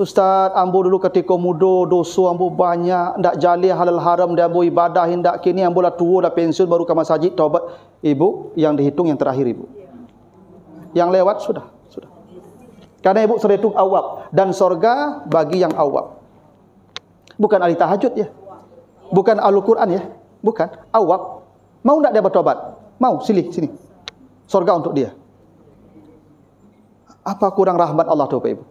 Ustaz, ambo dulu ketika muda, dosa ambo banyak, ndak jali halal haram, dia ambo ibadah, hendak kini ambo lah tua, dah pensiun, baru ke masjid, taubat. Ibu, yang dihitung yang terakhir ibu. Yang lewat sudah. Karena ibu sudah hitung awab. Dan sorga bagi yang awab. Bukan ahli tahajud ya. Bukan Al-Quran ya. Bukan. Awab. Mau ndak dia bertobat? Mau, sini. Sorga untuk dia. Apa kurang rahmat Allah tu Pak Ibu?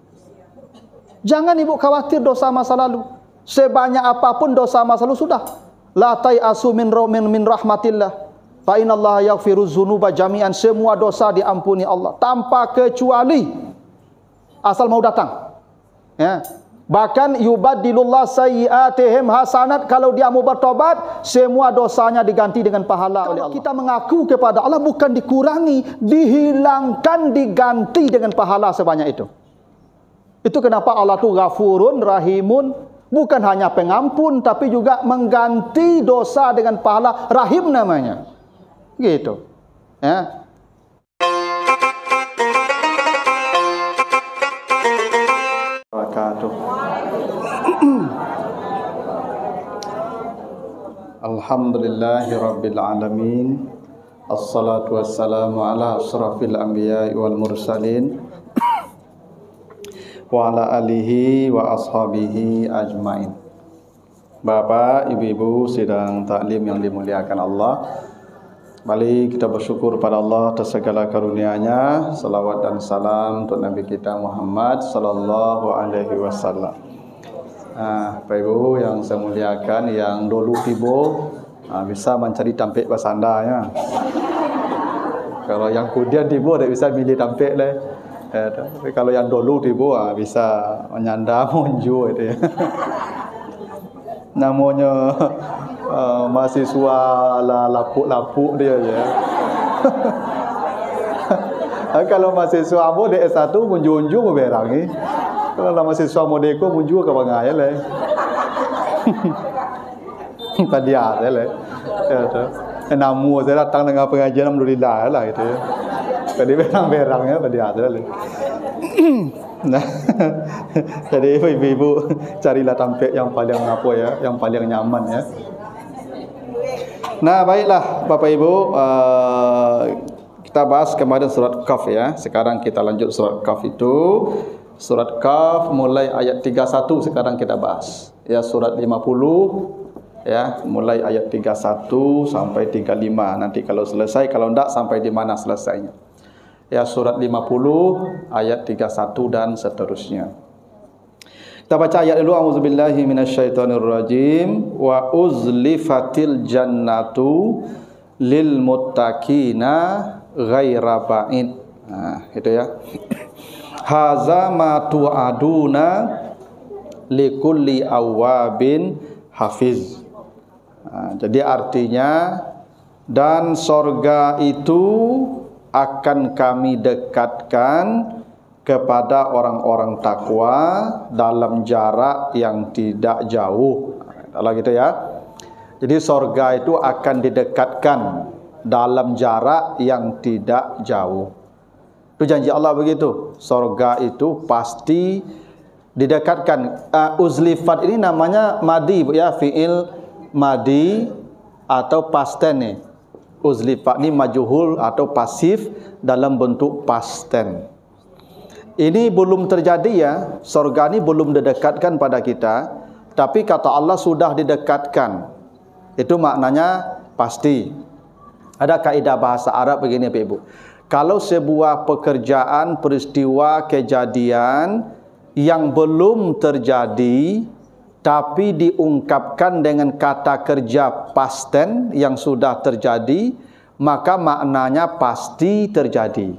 Jangan ibu khawatir dosa masa lalu. Sebanyak apapun dosa masa lalu sudah. La tai'asu min rahmatillah. Fa innallaha yaghfiru dzunuba jami'an. Semua dosa diampuni Allah tanpa kecuali. Asal mau datang. Ya. Bahkan yubaddilullah sayyi'atihim hasanat, kalau dia mau bertobat, semua dosanya diganti dengan pahala oleh Allah. Kita mengaku kepada Allah bukan dikurangi, dihilangkan, diganti dengan pahala sebanyak itu. Itu kenapa Allah tu Ghafurun Rahimun, bukan hanya pengampun tapi juga mengganti dosa dengan pahala, Rahim namanya. Gitu. Ya. Alhamdulillahi Rabbil Alamin. Assalatu wassalamu ala asrafil anbiya'i wal mursalin wa ala alihi wa ashabihi ajmain. Bapak, ibu-ibu sidang taklim yang dimuliakan Allah, mari kita bersyukur pada Allah atas segala karunia-Nya. Salawat dan salam untuk Nabi kita Muhammad sallallahu alaihi wasallam. Bapak Ibu yang saya muliakan, yang dulu tiba bisa mencari tampik bersandar ya. Kalau yang kemudian tiba tak bisa milih tampik lah. Tapi kalau yang dulu tiba bisa menyandar monju itu ya. Namanya mahasiswa lapuk-lapuk dia ya. Kalau mahasiswa ambo di S1 munju-munju berang ni. Kalau mahasiswa modeko munju ke bangai le. Tadi ada le. Namu saya datang dengan pengajian alhamdulillah lah gitu ya. Tadi berang-berangnya tadi ada le. Nah, jadi ibu-ibu carilah tampik yang paling apa ya, yang paling nyaman ya. Nah, baiklah Bapak Ibu, kita bahas kemarin surat Kahf ya. Sekarang kita lanjut surat Kahf itu. Surat Kahf mulai ayat 31 sekarang kita bahas. Ya, surat 50 ya, mulai ayat 31 sampai 35. Nanti kalau selesai, kalau enggak sampai di mana selesainya. Ya, surat 50 ayat 31 dan seterusnya. Kita baca ayat dulu. A'udzubillahi minasyaitonirrajim. Wa uzlifatil jannatu lil muttaqina ghaira ba'id. Nah, itu ya. Haza ma tu'aduna likulli awabin hafiz. Jadi artinya, dan sorga itu akan kami dekatkan kepada orang-orang takwa dalam jarak yang tidak jauh. Kalau gitu ya. Jadi sorga itu akan didekatkan dalam jarak yang tidak jauh. Itu janji Allah begitu. Sorga itu pasti didekatkan. Uzlifat ini namanya madi ya, fi'il madi atau past tense nih. Uzlifat ini majhul atau pasif dalam bentuk past tense. Ini belum terjadi ya. Sorga ini belum didekatkan pada kita, tapi kata Allah sudah didekatkan. Itu maknanya pasti. Ada kaidah bahasa Arab begini Bapak Ibu. Kalau sebuah pekerjaan, peristiwa, kejadian yang belum terjadi tapi diungkapkan dengan kata kerja past tense yang sudah terjadi, maka maknanya pasti terjadi.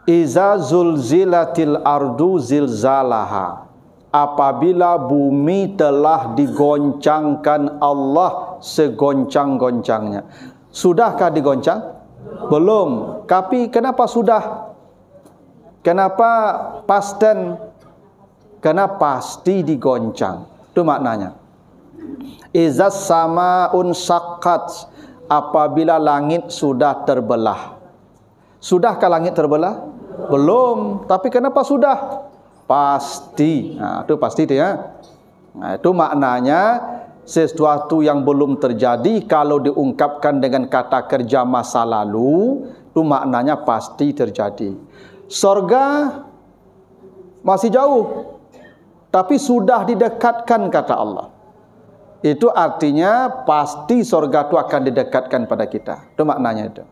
Iza zulzilatil ardu zilzalaha. Apabila bumi telah digoncangkan Allah segoncang-goncangnya. Sudahkah digoncang? Belum. Tapi kenapa sudah? Kenapa past tense? Karena pasti digoncang. Itu maknanya. Izas samaun saqqat. Apabila langit sudah terbelah. Sudahkah langit terbelah? Belum. Tapi kenapa sudah? pasti. Nah, itu pasti dia. Nah, itu maknanya sesuatu yang belum terjadi kalau diungkapkan dengan kata kerja masa lalu, itu maknanya pasti terjadi. Surga masih jauh, tapi sudah didekatkan kata Allah. Itu artinya pasti surga itu akan didekatkan pada kita. Itu maknanya itu.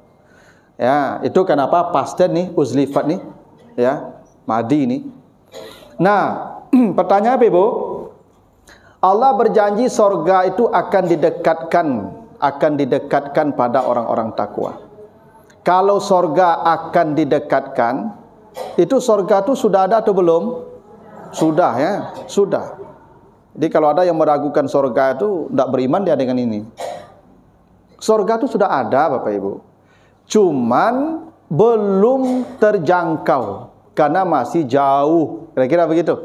Ya, itu kenapa pasti nih uzlifat nih, ya, madi nih. Nah, pertanyaan apa, Ibu? Allah berjanji surga itu akan didekatkan pada orang-orang takwa. Kalau surga akan didekatkan, itu surga itu sudah ada atau belum? Sudah, ya, sudah. Jadi kalau ada yang meragukan surga itu tidak beriman dia dengan ini. Surga itu sudah ada, Bapak Ibu. Cuman belum terjangkau karena masih jauh. Kira-kira begitu.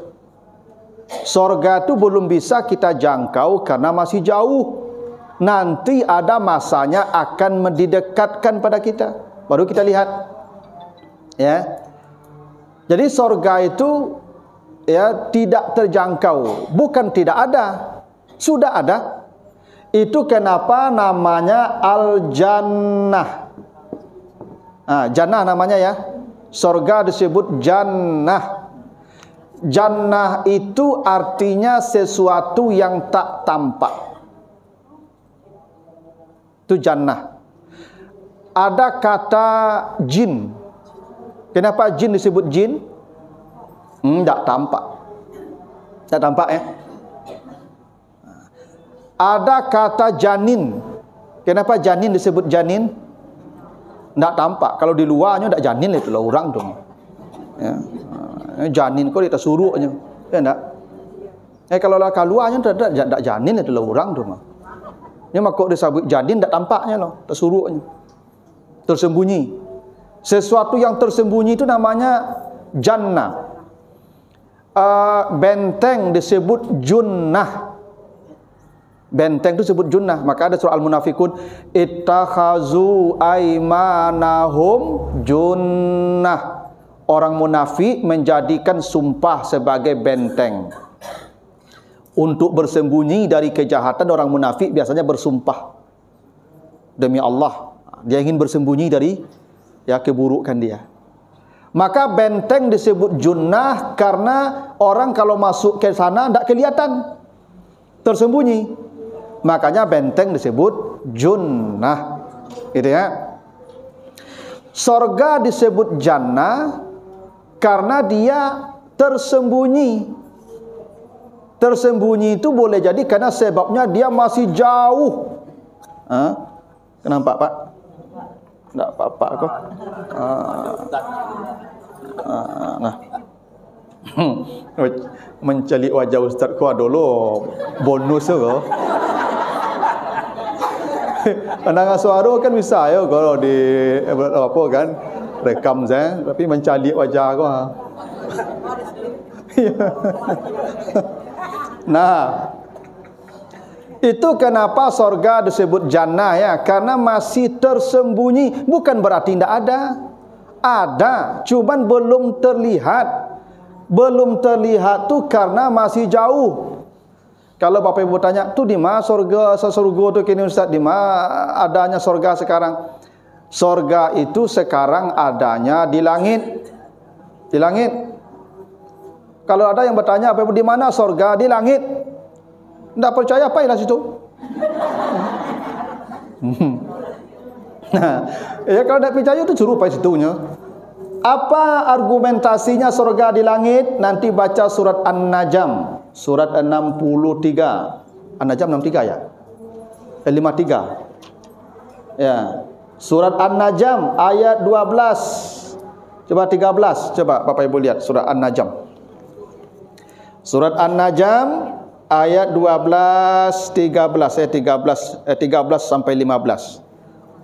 Surga itu belum bisa kita jangkau karena masih jauh. Nanti ada masanya akan didekatkan pada kita. Baru kita lihat. Ya. Jadi surga itu ya tidak terjangkau, bukan tidak ada. Sudah ada. Itu kenapa namanya al-jannah. Nah, jannah namanya ya. Surga disebut jannah. Jannah itu artinya sesuatu yang tak tampak. Itu jannah. Ada kata jin. Kenapa jin disebut jin? Tak tampak. Tak tampak ya. Ada kata janin. Kenapa janin disebut janin? Tak tampak. Kalau di luarnya tak janin itu lah orang tu. Ya. Janin kau kita suruhnya, ya enggak? Kalau lah keluarnya tak janin itu lah orang tu mah. Ini mah kok disebut janin tak tampaknya loh, tak suruhnya. Tersembunyi. Sesuatu yang tersembunyi itu namanya jannah. Benteng disebut junnah. Benteng itu disebut junnah. Maka ada surah Al-Munafikun, ittakhazu aymanahum junnah. Orang munafik menjadikan sumpah sebagai benteng. Untuk bersembunyi dari kejahatan, orang munafik biasanya bersumpah. Demi Allah, dia ingin bersembunyi dari ya keburukan dia. Maka benteng disebut junnah karena orang kalau masuk ke sana tidak kelihatan, tersembunyi. Makanya benteng disebut junnah. Gitu ya. Surga disebut jannah karena dia tersembunyi. Tersembunyi itu boleh jadi karena sebabnya dia masih jauh. Kenapa, Pak? Tak apa-apa kok. Nah. Mencari wajah ustaz ku dulu bonus kok. Pendengar suara kan bisa ya kalau di apa kan rekam saya, tapi mencari wajah ku. Nah, itu kenapa surga disebut jannah ya, karena masih tersembunyi. Bukan berarti tidak ada. Ada, cuman belum terlihat. Belum terlihat tuh karena masih jauh. Kalau Bapak Ibu tanya, tuh di mana surga tuh kini Ustaz? Di mana adanya surga sekarang? Surga itu sekarang adanya di langit. Di langit. Kalau ada yang bertanya, Bapak Ibu di mana surga? Di langit. Tidak percaya apa ilah situ? Nah, ya kalau tidak percaya itu suruh apa situnya? Apa argumentasinya surga di langit? Nanti baca surat An-Najm, surat 63. An-Najm 63 ya? 53. Ya. Surat An-Najm ayat 12. Coba 13. Coba Bapak Ibu lihat surat An-Najm. Surat An-Najm ayat 12, 13, 13 sampai 15.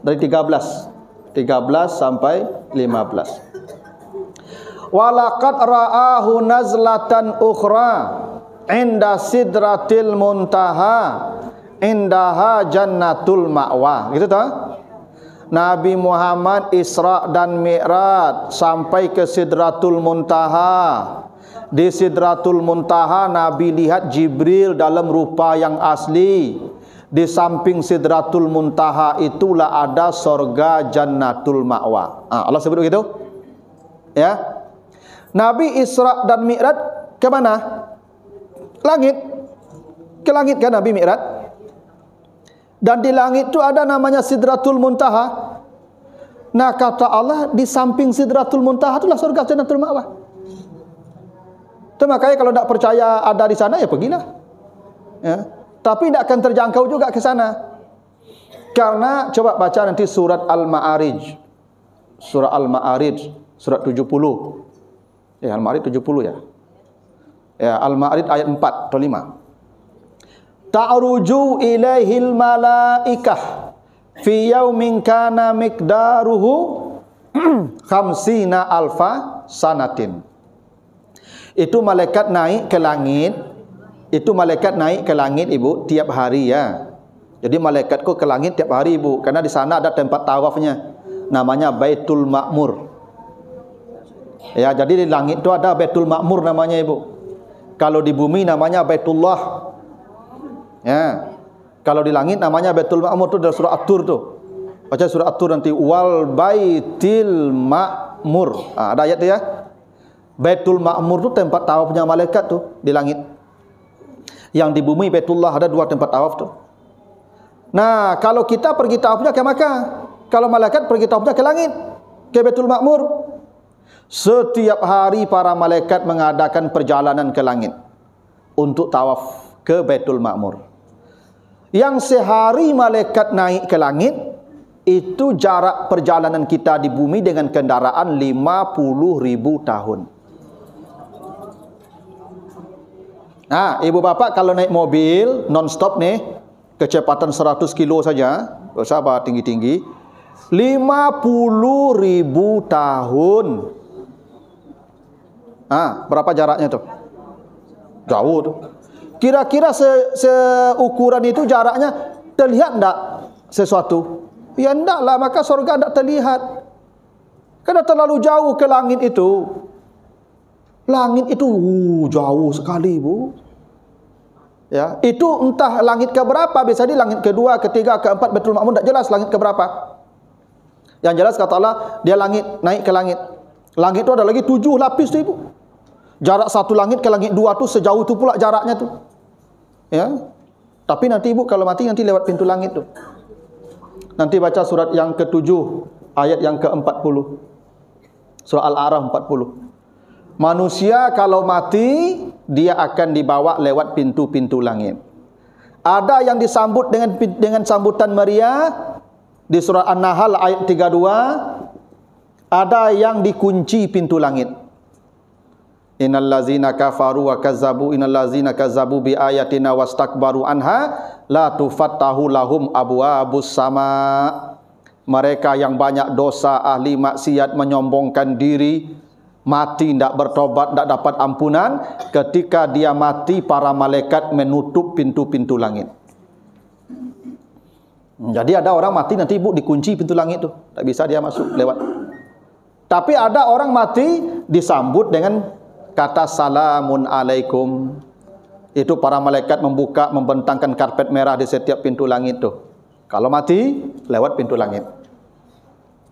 Dari 13 sampai 15. Walaqad ra'ahu nazlatan ukhra inda sidratil muntaha indaha jannatul ma'wa. Gitu toh? Nabi Muhammad Isra dan Mi'raj sampai ke Sidratul Muntaha. Di Sidratul Muntaha Nabi lihat Jibril dalam rupa yang asli. Di samping Sidratul Muntaha itulah ada sorga Jannatul Ma'wa. Allah sebut begitu. Ya. Nabi Isra dan Mi'raj ke mana? Langit. Ke langit kan Nabi Mi'raj. Dan di langit itu ada namanya Sidratul Muntaha. Nah, kata Allah, di samping Sidratul Muntaha itulah surga Jannatul Ma'wa. Itu makanya kalau tidak percaya ada di sana, ya pergilah. Ya. Tapi tidak akan terjangkau juga ke sana. Karena coba baca nanti surat Al-Ma'arij. Surah Al-Ma'arij, surat 70. Ya, Al-Ma'arij 70 ya. Ya, Al-Ma'arij ayat 4 atau 5. Ta'ruju ilaihil malaikah fi yaumin kana miqdaruhu khamsina alfa sanatin. Itu malaikat naik ke langit. Itu malaikat naik ke langit, Ibu, tiap hari ya. Jadi malaikatku ke langit tiap hari, Ibu, karena di sana ada tempat tawafnya. Namanya Baitul Ma'mur. Ya, jadi di langit itu ada Baitul Ma'mur namanya, Ibu. Kalau di bumi namanya Baitullah. Ya. Kalau di langit namanya Baitul Ma'mur, itu dari surah At-Tur tuh. Baca surah At-Tur nanti, wal baitil ma'mur. Ada ayat tu ya. Baitul Ma'mur tu tempat tawafnya malaikat tuh di langit. Yang di bumi Baitullah ada 2 tempat tawaf tuh. Nah, kalau kita pergi tawafnya ke Makkah. Kalau malaikat pergi tawafnya ke langit, ke Baitul Ma'mur. Setiap hari para malaikat mengadakan perjalanan ke langit untuk tawaf ke Baitul Ma'mur. Yang sehari malaikat naik ke langit, itu jarak perjalanan kita di bumi dengan kendaraan 50.000 tahun. Nah, ibu bapak kalau naik mobil non-stop nih, kecepatan 100 kilo saja, sabar tinggi-tinggi, 50.000 tahun. Berapa jaraknya tuh? Jauh tuh. Kira-kira seukuran itu jaraknya terlihat enggak sesuatu? Ya enggaklah, maka surga enggak terlihat. Karena terlalu jauh ke langit itu. Langit itu jauh sekali, Bu. Ya, itu entah langit ke berapa, bisa di langit kedua, ketiga, keempat, Baitul Ma'mur enggak jelas langit ke berapa. Yang jelas kata Allah, dia langit, naik ke langit. Langit itu ada lagi 7 lapis tu, Ibu. Jarak satu langit ke langit 2 tu sejauh tu pula jaraknya tu. Ya. Tapi nanti Ibu kalau mati nanti lewat pintu langit tu. Nanti baca surat yang ke-7 ayat yang ke-40. Surah Al-A'raf 40. Manusia kalau mati dia akan dibawa lewat pintu-pintu langit. Ada yang disambut dengan sambutan meriah di surah An-Nahl ayat 32. Ada yang dikunci pintu langit. Innallazina kafaru wa kazzabu innallazina kazzabu bi ayatina wastakbaru anha la tufattahu lahum abwaabus sama. Mereka yang banyak dosa, ahli maksiat, menyombongkan diri, mati tidak bertobat, tidak dapat ampunan. Ketika dia mati, para malaikat menutup pintu-pintu langit. Jadi ada orang mati nanti, Ibu, dikunci pintu langit tu, tak bisa dia masuk lewat. Tapi ada orang mati disambut dengan kata salamun alaikum. Itu para malaikat membuka, membentangkan karpet merah di setiap pintu langit tu. Kalau mati lewat pintu langit.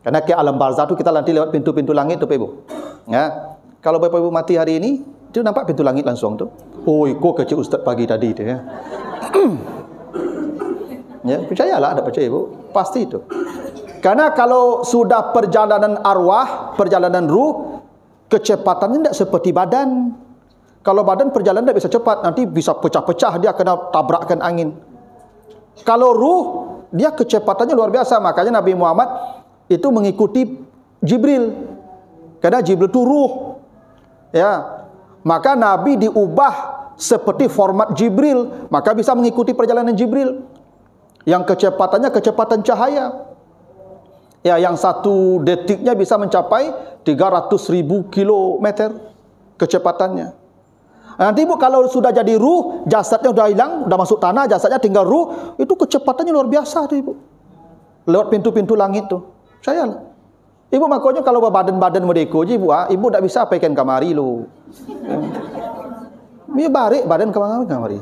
Karena ke alam barzah tu kita nanti lewat pintu-pintu langit tu, Ibu. Ya. Kalau Bapak Ibu mati hari ini, itu nampak pintu langit langsung tu. Oh, kok kecil ustaz pagi tadi tu ya. Ya, percayalah, ada percaya, Ibu. Pasti itu. Karena kalau sudah perjalanan arwah, perjalanan ruh, kecepatannya tidak seperti badan. Kalau badan perjalanan tidak bisa cepat, nanti bisa pecah-pecah, dia kena tabrakkan angin. Kalau ruh, dia kecepatannya luar biasa. Makanya Nabi Muhammad itu mengikuti Jibril. Karena Jibril itu ruh. Ya. Maka Nabi diubah seperti format Jibril, maka bisa mengikuti perjalanan Jibril. Yang kecepatannya kecepatan cahaya. Ya, yang 1 detiknya bisa mencapai 300.000 kilometer kecepatannya. Nanti, Bu, kalau sudah jadi ruh, jasadnya sudah hilang, sudah masuk tanah, jasadnya tinggal ruh, itu kecepatannya luar biasa tuh, Ibu. Lewat pintu-pintu langit tuh. Percayalah. Ibu makanya kalau badan-badan merdeka je ibu tak bisa paikan kamari lu. Dia barik badan kamari.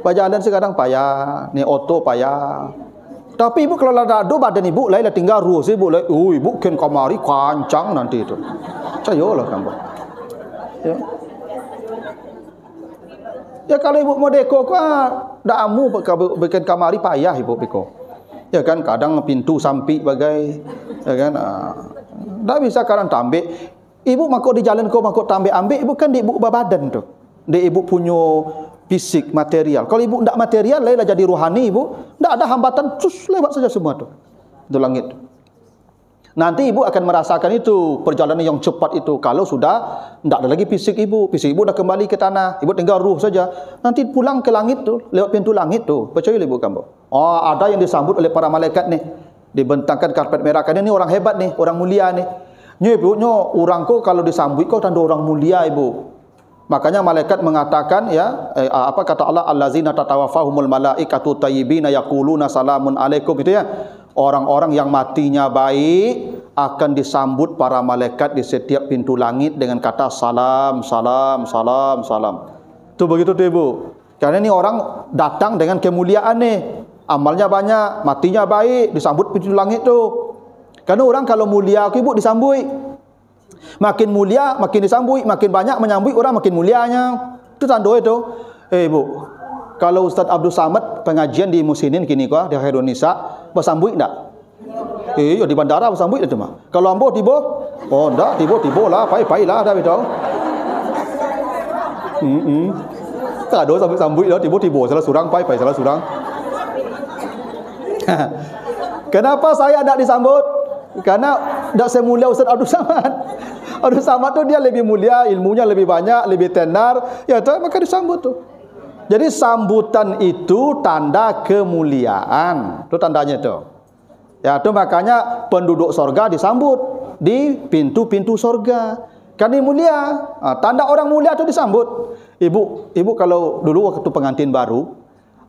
Berjalan sekarang payah, ni auto payah. Tapi ibu kalau ada badan ibu lain lah tinggal ruh ibu lain. Ibu ken kamari kancang nanti itu. Cayolah kamu. Ya. Ya kalau ibu merdeka kau dak amu bikin kamari payah ibu beko. Ya kan kadang pintu sampik bagai ya kan dak bisa kadang tambik. Ibu makok di jalan kau makok tambik ambil ibu kan di ibu badan tu. Di ibu punya fisik material. Kalau ibu ndak material lainlah jadi rohani ibu, ndak ada hambatan terus lewat saja semua tu. Itu langit. Nanti ibu akan merasakan itu perjalanan yang cepat itu kalau sudah ndak ada lagi fisik ibu. Fisik ibu dah kembali ke tanah, ibu tinggal ruh saja. Nanti pulang ke langit tu, lewat pintu langit tu. Percaya ibu kamu. Oh, ada yang disambut oleh para malaikat ni. Dibentangkan karpet merah kan ini orang hebat ni, orang mulia ni. Ibu orang ko kalau disambut kau tanda orang mulia ibu. Makanya malaikat mengatakan ya apa kata Allah allazina tatawafahumul malaikatu tayyibina yaquluna salamun alaikum itu ya. Orang-orang yang matinya baik akan disambut para malaikat di setiap pintu langit dengan kata salam salam salam salam. Itu begitu tu ibu. Karena ini orang datang dengan kemuliaan nih. Amalnya banyak, matinya baik, disambut pintu langit tu. Karena orang kalau mulia ibu disambut. Makin mulia, makin disambut, makin banyak menyambut orang makin mulianya. Itu tanda itu. Bu, kalau Ustaz Abdul Samad pengajian di Musinin kini kau di Khairun Nisa, bersambut enggak? Ya di bandara bersambut itu mah. Kalau ambo tiba, oh enggak, tiba lah, pai lah dah betul. Tak ada sambut dah, tiba salah surang pai salah surang. Kenapa saya tidak disambut? Karena tidak semulia Ustaz Abdul Samad. Abdul Samad tu dia lebih mulia, ilmunya lebih banyak, lebih tenar. Ya tu maka disambut tu. Jadi sambutan itu tanda kemuliaan. Itu tandanya tu. Ya tu makanya penduduk sorga disambut di pintu-pintu sorga. Kan ini mulia. Tanda orang mulia tu disambut. Ibu kalau dulu waktu pengantin baru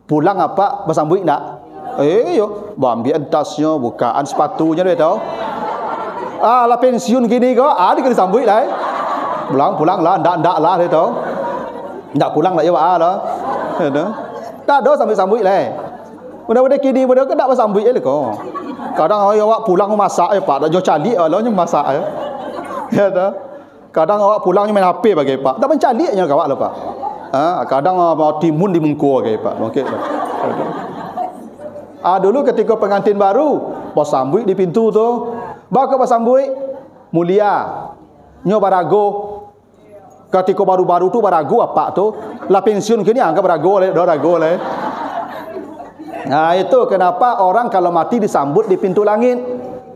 pulang apa bersambut enggak? Yo, ambil tasnya, bukaan sepatunya dia tahu. Lah pensiun gini kau, dia kena sambut lah. Pulang lah, ndak lah dia tahu. Ndak pulang lah ya lah. Tak ada sambut lah. Mudah-mudahan kini mudah ke tak bersambut je kau. Kadang awak pulang masak pak, dah jauh calik lah nya masak ya. Ya dah. Kadang awak pulang main HP bagi pak. Dah mencaliknya kau lah pak. Kadang mau timun di mengko bagi pak. Okey. Dulu ketika pengantin baru, bos sambut di pintu tu. Baka bos sambut mulia. Nyo barago. Ketika baru-baru tu barago apa tu? Lah pensiun kini anggap barago le. Nah, itu kenapa orang kalau mati disambut di pintu langit.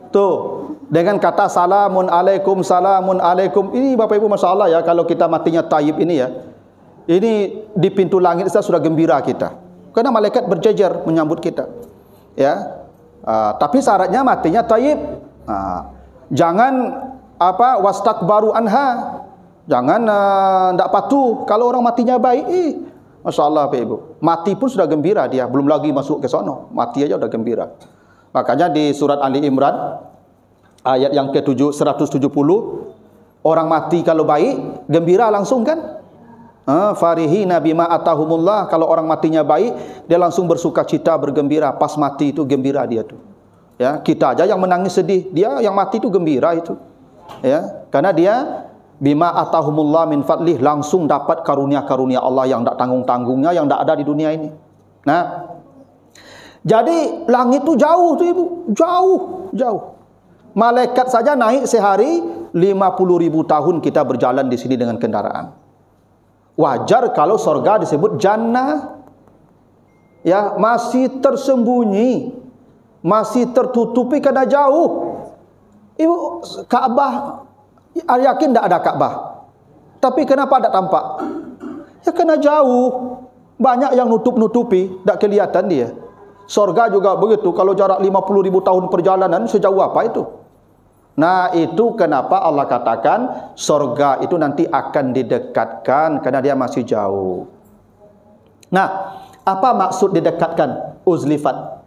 Tu, dengan kata salamun alaikum, salamun alaikum. Ini Bapak Ibu masyaallah ya kalau kita matinya tayyib ini ya. Ini di pintu langit sudah gembira kita. Karena malaikat berjejer menyambut kita. Ya, tapi syaratnya matinya tayyib. Jangan wastakbaru anha. Jangan ndak patuh kalau orang matinya baik. Masyaallah Pak Ibu. Mati pun sudah gembira dia, belum lagi masuk ke sono. Mati aja udah gembira. Makanya di surat Ali Imran ayat yang ke-7 170 orang mati kalau baik gembira langsung kan? Farihina bima atahumullah. Kalau orang matinya baik dia langsung bersukacita bergembira. Pas mati itu gembira dia tu. Ya, kita aja yang menangis sedih, dia yang mati itu gembira itu. Ya, karena dia bima atahumullah min fadlih langsung dapat karunia-karunia Allah yang tak tanggung-tanggungnya yang tak ada di dunia ini. Nah, jadi langit tu jauh tu Ibu, jauh. Malaikat saja naik sehari 50.000 tahun kita berjalan di sini dengan kendaraan. Wajar kalau sorga disebut jannah. Ya, masih tersembunyi, masih tertutupi karena jauh. Ibu, Ka'bah, yakin tak ada Ka'bah? Tapi kenapa tak tampak? Ya karena jauh. Banyak yang nutup-nutupi, tak kelihatan dia. Sorga juga begitu. Kalau jarak 50.000 tahun perjalanan, sejauh apa itu? Nah, itu kenapa Allah katakan sorga itu nanti akan didekatkan karena dia masih jauh. Nah, apa maksud didekatkan? Uzlifat.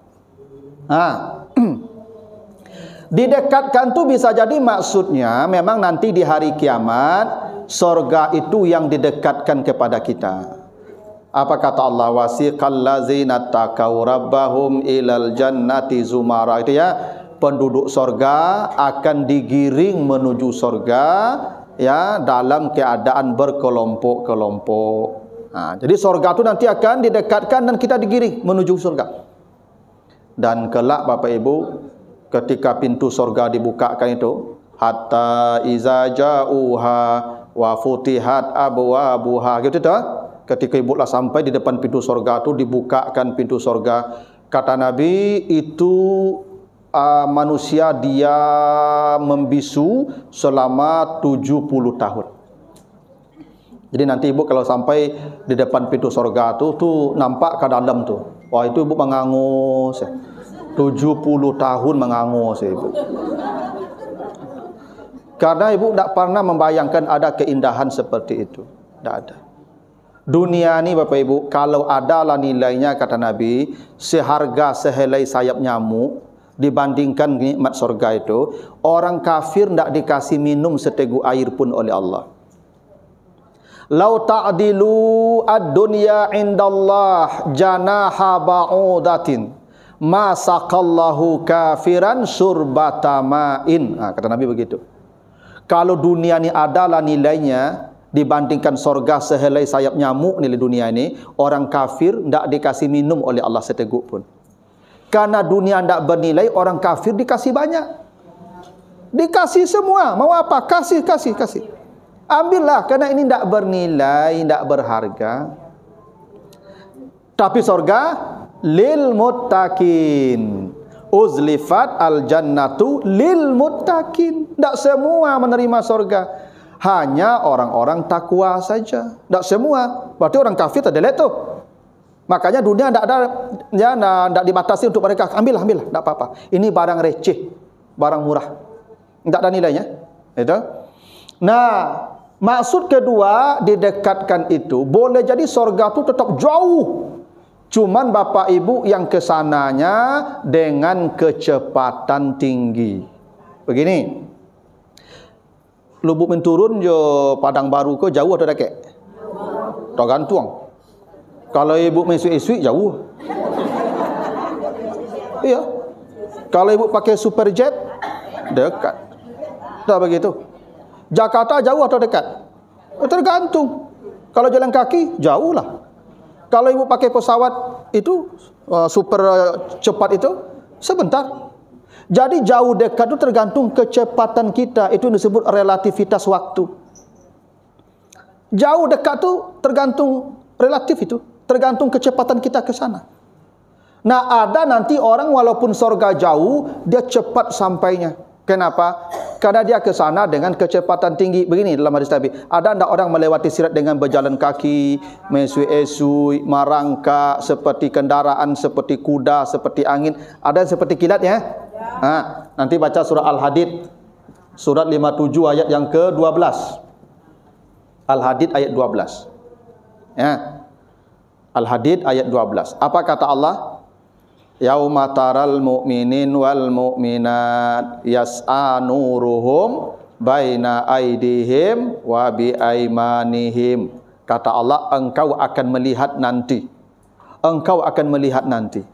Didekatkan tu bisa jadi maksudnya memang nanti di hari kiamat surga itu yang didekatkan kepada kita. Apa kata Allah? Wasiqal ladzina taqaw rabbahum ilal jannati zumara. Itu ya, penduduk surga akan digiring menuju surga ya dalam keadaan berkelompok-kelompok. Jadi surga itu nanti akan didekatkan dan kita digiring menuju surga. Dan kelak Bapak Ibu, ketika pintu surga dibukakan itu, hatta iza ja'uha wa futihat abwabuha, gitu dah. Ketika ibu lah sampai di depan pintu surga itu, dibukakan pintu surga. Kata Nabi, itu manusia dia membisu selama 70 tahun. Jadi nanti ibu kalau sampai di depan pintu surga tu nampak ke dalam tu. Wah, itu ibu mengangus. 70 tahun mengangus ibu. Karena ibu tak pernah membayangkan ada keindahan seperti itu. Tak ada. Dunia ni Bapak Ibu, kalau adalah nilainya kata Nabi seharga sehelai sayap nyamuk dibandingkan nikmat surga itu, orang kafir tidak dikasih minum seteguk air pun oleh Allah. Lau ta'dilu ad-dunya indallah janaha ba'udatin ma saqallahu kafiran surbata ma'in. Kata Nabi begitu. Kalau dunia ni adalah nilainya dibandingkan surga sehelai sayap nyamuk nilai dunia ini, orang kafir tidak dikasih minum oleh Allah seteguk pun. Karena dunia tidak bernilai, orang kafir dikasih banyak. Dikasih semua, mau apa? Kasih. Ambillah, karena ini tidak bernilai, tidak berharga. Tapi surga lil muttaqin. Uzlifat al jannatu lil muttaqin. Tidak semua menerima surga. Hanya orang-orang takwa saja. Tak semua. Berarti orang kafir tak ada tu. Makanya dunia tak ada, ya, tak dibatasi untuk mereka. Ambillah, tak apa-apa. Ini barang receh, barang murah. Tak ada nilainya. Itu. Nah, maksud kedua didekatkan itu, boleh jadi surga itu tetap jauh. Cuman Bapak Ibu yang kesananya dengan kecepatan tinggi. Begini. Lubuk menturun jo Padang Baru ke jauh atau dekat? Tergantung. Kalau ibu mesui-esui jauh. Iya. Kalau ibu pakai superjet dekat. Tak begitu. Jakarta jauh atau dekat? Tergantung. Kalau jalan kaki jauh lah. Kalau ibu pakai pesawat itu super cepat itu sebentar. Jadi jauh dekat itu tergantung kecepatan kita. Itu disebut relativitas waktu. Jauh dekat itu tergantung relatif itu. Tergantung kecepatan kita ke sana. Nah, ada nanti orang walaupun surga jauh, dia cepat sampainya. Kenapa? Karena dia ke sana dengan kecepatan tinggi. Begini dalam hadis Nabi. Ada tidak orang melewati sirat dengan berjalan kaki, mesui-esui, marangka, seperti kendaraan, seperti kuda, seperti angin. Ada yang seperti kilat ya? Nanti baca surah Al-Hadid surat 57 ayat yang ke-12. Al-Hadid ayat 12. Ya. Al-Hadid ayat 12. Apa kata Allah? Yauma taral mu'minin wal mu'minat yas'a nuruhum baina aidihim wa bi aimanihim. Kata Allah, engkau akan melihat nanti. Engkau akan melihat nanti.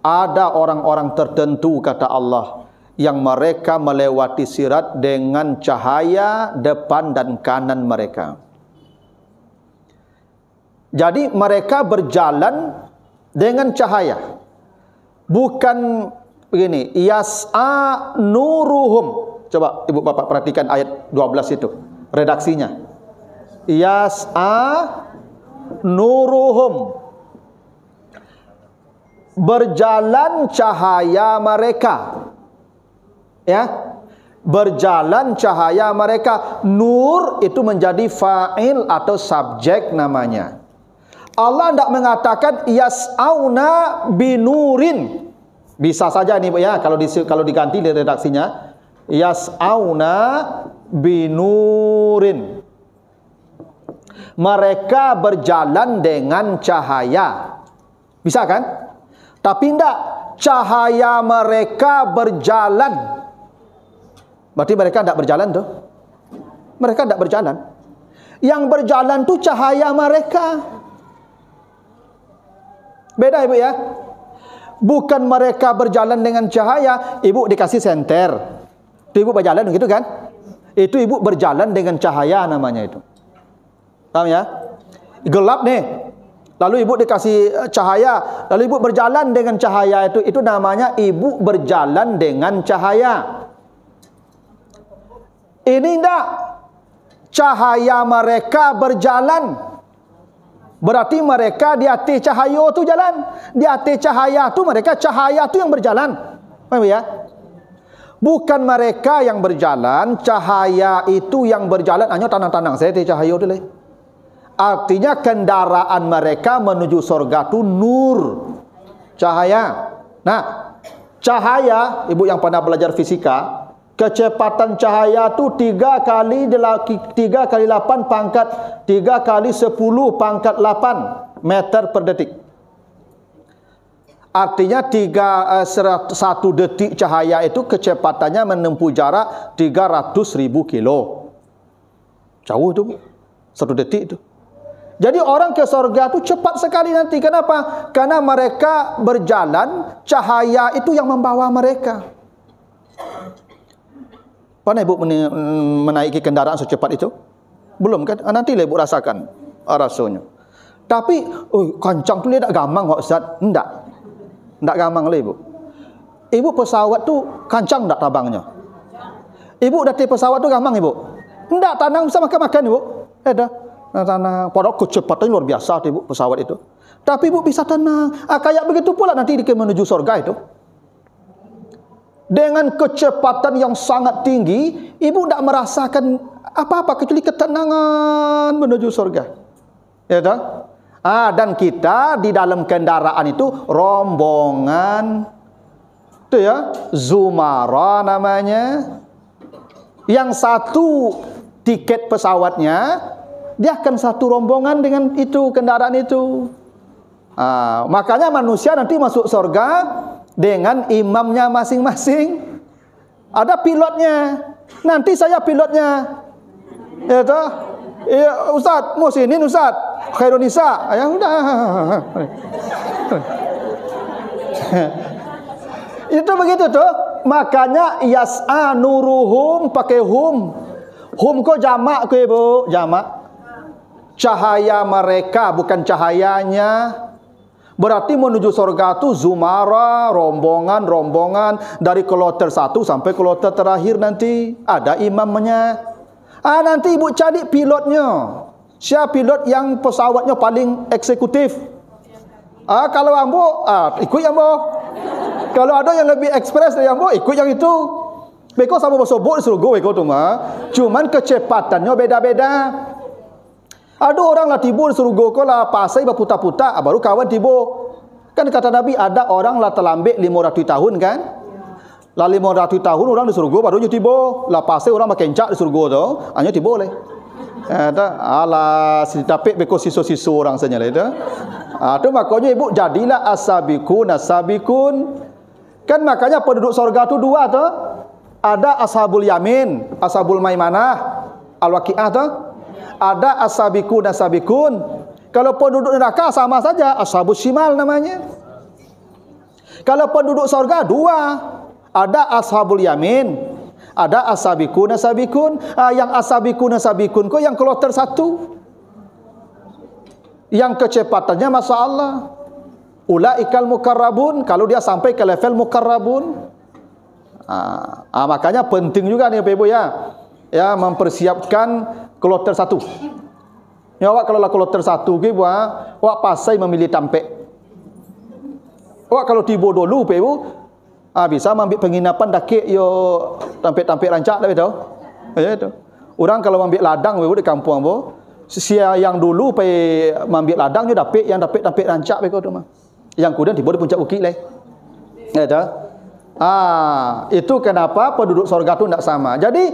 Ada orang-orang tertentu kata Allah yang mereka melewati sirat dengan cahaya depan dan kanan mereka. Jadi mereka berjalan dengan cahaya. Bukan begini, yas'a nuruhum. Coba ibu bapak perhatikan ayat 12 itu, redaksinya. Yas'a nuruhum. Berjalan cahaya mereka. Ya. Berjalan cahaya mereka. Nur itu menjadi fa'il atau subjek namanya. Allah tidak mengatakan yas'auna binurin. Bisa saja nih ya kalau diganti di redaksinya yas'auna binurin. Mereka berjalan dengan cahaya. Bisa kan? Tapi tidak, cahaya mereka berjalan Berarti mereka tidak berjalan tuh. Mereka tidak berjalan. Yang berjalan tuh cahaya mereka. Beda ibu ya. Bukan mereka berjalan dengan cahaya. Ibu dikasih senter, itu ibu berjalan gitu kan. Itu ibu berjalan dengan cahaya namanya itu. Paham ya? Gelap nih, lalu ibu dikasih cahaya, lalu ibu berjalan dengan cahaya itu namanya ibu berjalan dengan cahaya. Ini enggak. Cahaya mereka berjalan. Berarti mereka di atas cahaya tu jalan. Di atas cahaya tu mereka cahaya tu yang berjalan. Paham ya? Bukan mereka yang berjalan, cahaya itu yang berjalan. Hanya tanang-tanang saya di cahaya tu lah. Artinya kendaraan mereka menuju surga tu nur, cahaya. Nah, cahaya, ibu yang pernah belajar fisika, kecepatan cahaya tu 3 kali 8 pangkat 3 kali 10 pangkat 8 meter per detik. Artinya 1 detik cahaya itu kecepatannya menempuh jarak 300.000 kilo. Jauh itu 1 detik itu. Jadi orang ke surga itu cepat sekali nanti. Kenapa? Karena mereka berjalan, cahaya itu yang membawa mereka. Pernah ibu menaiki kendaraan secepat itu? Belum kan? Nantilah ibu rasakan rasanya. Tapi, kancang tu dia tak gamang Ustaz. Tidak gamang lah ibu. Ibu pesawat tu kancang tak tabangnya? Ibu datang pesawat tu gamang ibu? Tidak, tanang bisa makan-makan ibu. Ada. Tanang. Padahal kecepatannya luar biasa ibu pesawat itu. Tapi ibu bisa tenang. Kayak begitu pula nanti dia menuju surga itu. Dengan kecepatan yang sangat tinggi, ibu tidak merasakan apa-apa kecuali ketenangan menuju surga. Ya tak? Dan kita di dalam kendaraan itu rombongan. Itu ya, Zumara namanya. Yang satu tiket pesawatnya, dia akan satu rombongan dengan itu, kendaraan itu. Makanya manusia nanti masuk surga dengan imamnya masing-masing. Ada pilotnya. Nanti saya pilotnya. Ya toh? Ya, Ustaz, Musinin Ustaz, Khairunisa. Ya udah. Itu begitu tuh. Makanya yas'a nuruhum pakai hum. Hum ko jamak ko ibu, jamak. Cahaya mereka bukan cahayanya. Berarti menuju surga itu zumara, rombongan dari kloter 1 sampai kloter terakhir nanti ada imamnya. Nanti ibu cari pilotnya. Siapa pilot yang pesawatnya paling eksekutif? Kalau ambo, ikut yang ambo. Kalau ada yang lebih ekspres dari ambo, ikut yang itu. Beko sama bersobok disuruh go beko tu mah. Cuman kecepatannya beda-beda. Ada orang lah tibo disuruh go ko lah pasai berputar-putar, baru kawan tibo. Kan kata Nabi ada orang lah terlambat 500 tahun kan? Lah 500 tahun orang disuruh go baru tibo. Lah pasai orang makin cak disuruh go tu, hanya tibo leh. Alah si tapik beko siso-siso orang saja lah itu. Tu makanya ibu jadilah as-sabiqun. Kan makanya penduduk surga tu 2 tu. Ada ashabul yamin, ashabul maimanah, al-waqi'ah tu. Ada as-sabiqun. Kalau penduduk neraka sama saja, ashabus shimal namanya. Kalau penduduk surga 2. Ada ashabul yamin, ada as-sabiqun. Yang as-sabiqun ko yang kloter 1. Yang kecepatannya Masya Allah. Ulaikal mukarrabun. Kalau dia sampai ke level mukarrabun. Makanya penting juga nih Ibu ya, mempersiapkan kloter 1. Ya awak kalau lah kloter 1 ke awak pasai memilih tampek. Awak kalau tiba dulu Ibu, bisa ambil penginapan dakik yo tampek-tampek rancak dah betul. Ya itu. Orang kalau ambil ladang Ibu di kampung Ibu, sia yang dulu pai ambil ladang yo dapat yang dapat tampek rancak begitu tu mah. Yang kemudian tiba di puncak bukit leh. Ya itu. Itu kenapa penduduk surga itu tidak sama. Jadi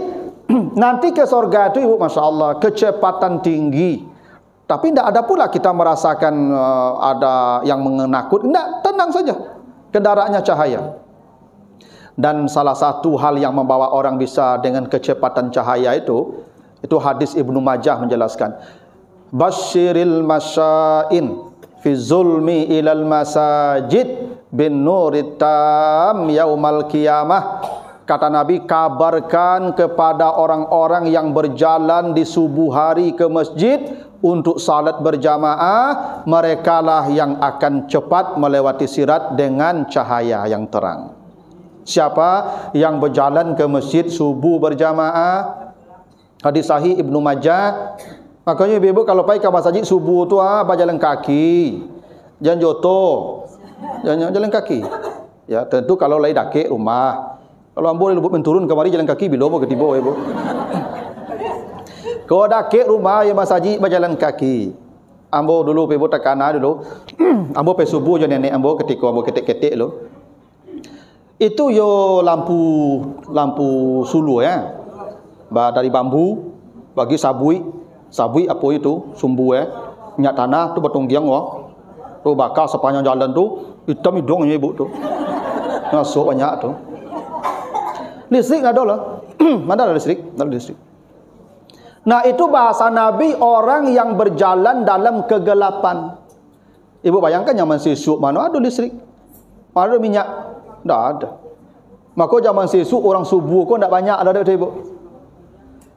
nanti ke surga itu Ibu Masya Allah kecepatan tinggi. Tapi tidak ada pula kita merasakan ada yang menakut. Tidak, tenang saja. Kendaraannya cahaya. Dan salah satu hal yang membawa orang bisa dengan kecepatan cahaya itu hadis Ibnu Majah menjelaskan, basyiril masyain fi zulmi ilal masajid bin nurit tam yaumal qiyamah. Kata Nabi, kabarkan kepada orang-orang yang berjalan di subuh hari ke masjid untuk salat berjamaah, merekalah yang akan cepat melewati sirat dengan cahaya yang terang. Siapa yang berjalan ke masjid subuh berjamaah? Hadis sahih Ibnu Majah. Makanya ibu kalau pergi ke masjid subuh tu berjalan kaki. Jangan joto. Jangan jalan kaki. Ya, tentu kalau lagi dakik rumah. Kalau ambo lubuk menturun kemari jalan kaki bila mau ketibo ibu. Kalau dakik rumah ya masjid berjalan kaki. Ambo dulu ibu takana dulu. Ambo pe subuh je nenek ambo ketika ambo ketek-ketek lo. Itu yo lampu sulu ya. Dari bambu bagi sabui apa itu sumbu minyak tanah tu bertunggiang tu bakar sepanjang jalan tu hitam hidungnya ibu tu masuk banyak tu. Listrik ada lah. Mana ada listrik? Tak ada listrik. Nah, itu bahasa Nabi orang yang berjalan dalam kegelapan. Ibu bayangkan zaman sesuk mana ada listrik? Mana ada minyak? Tak ada. Maka zaman sesuk orang subuh kau tak banyak ada ibu.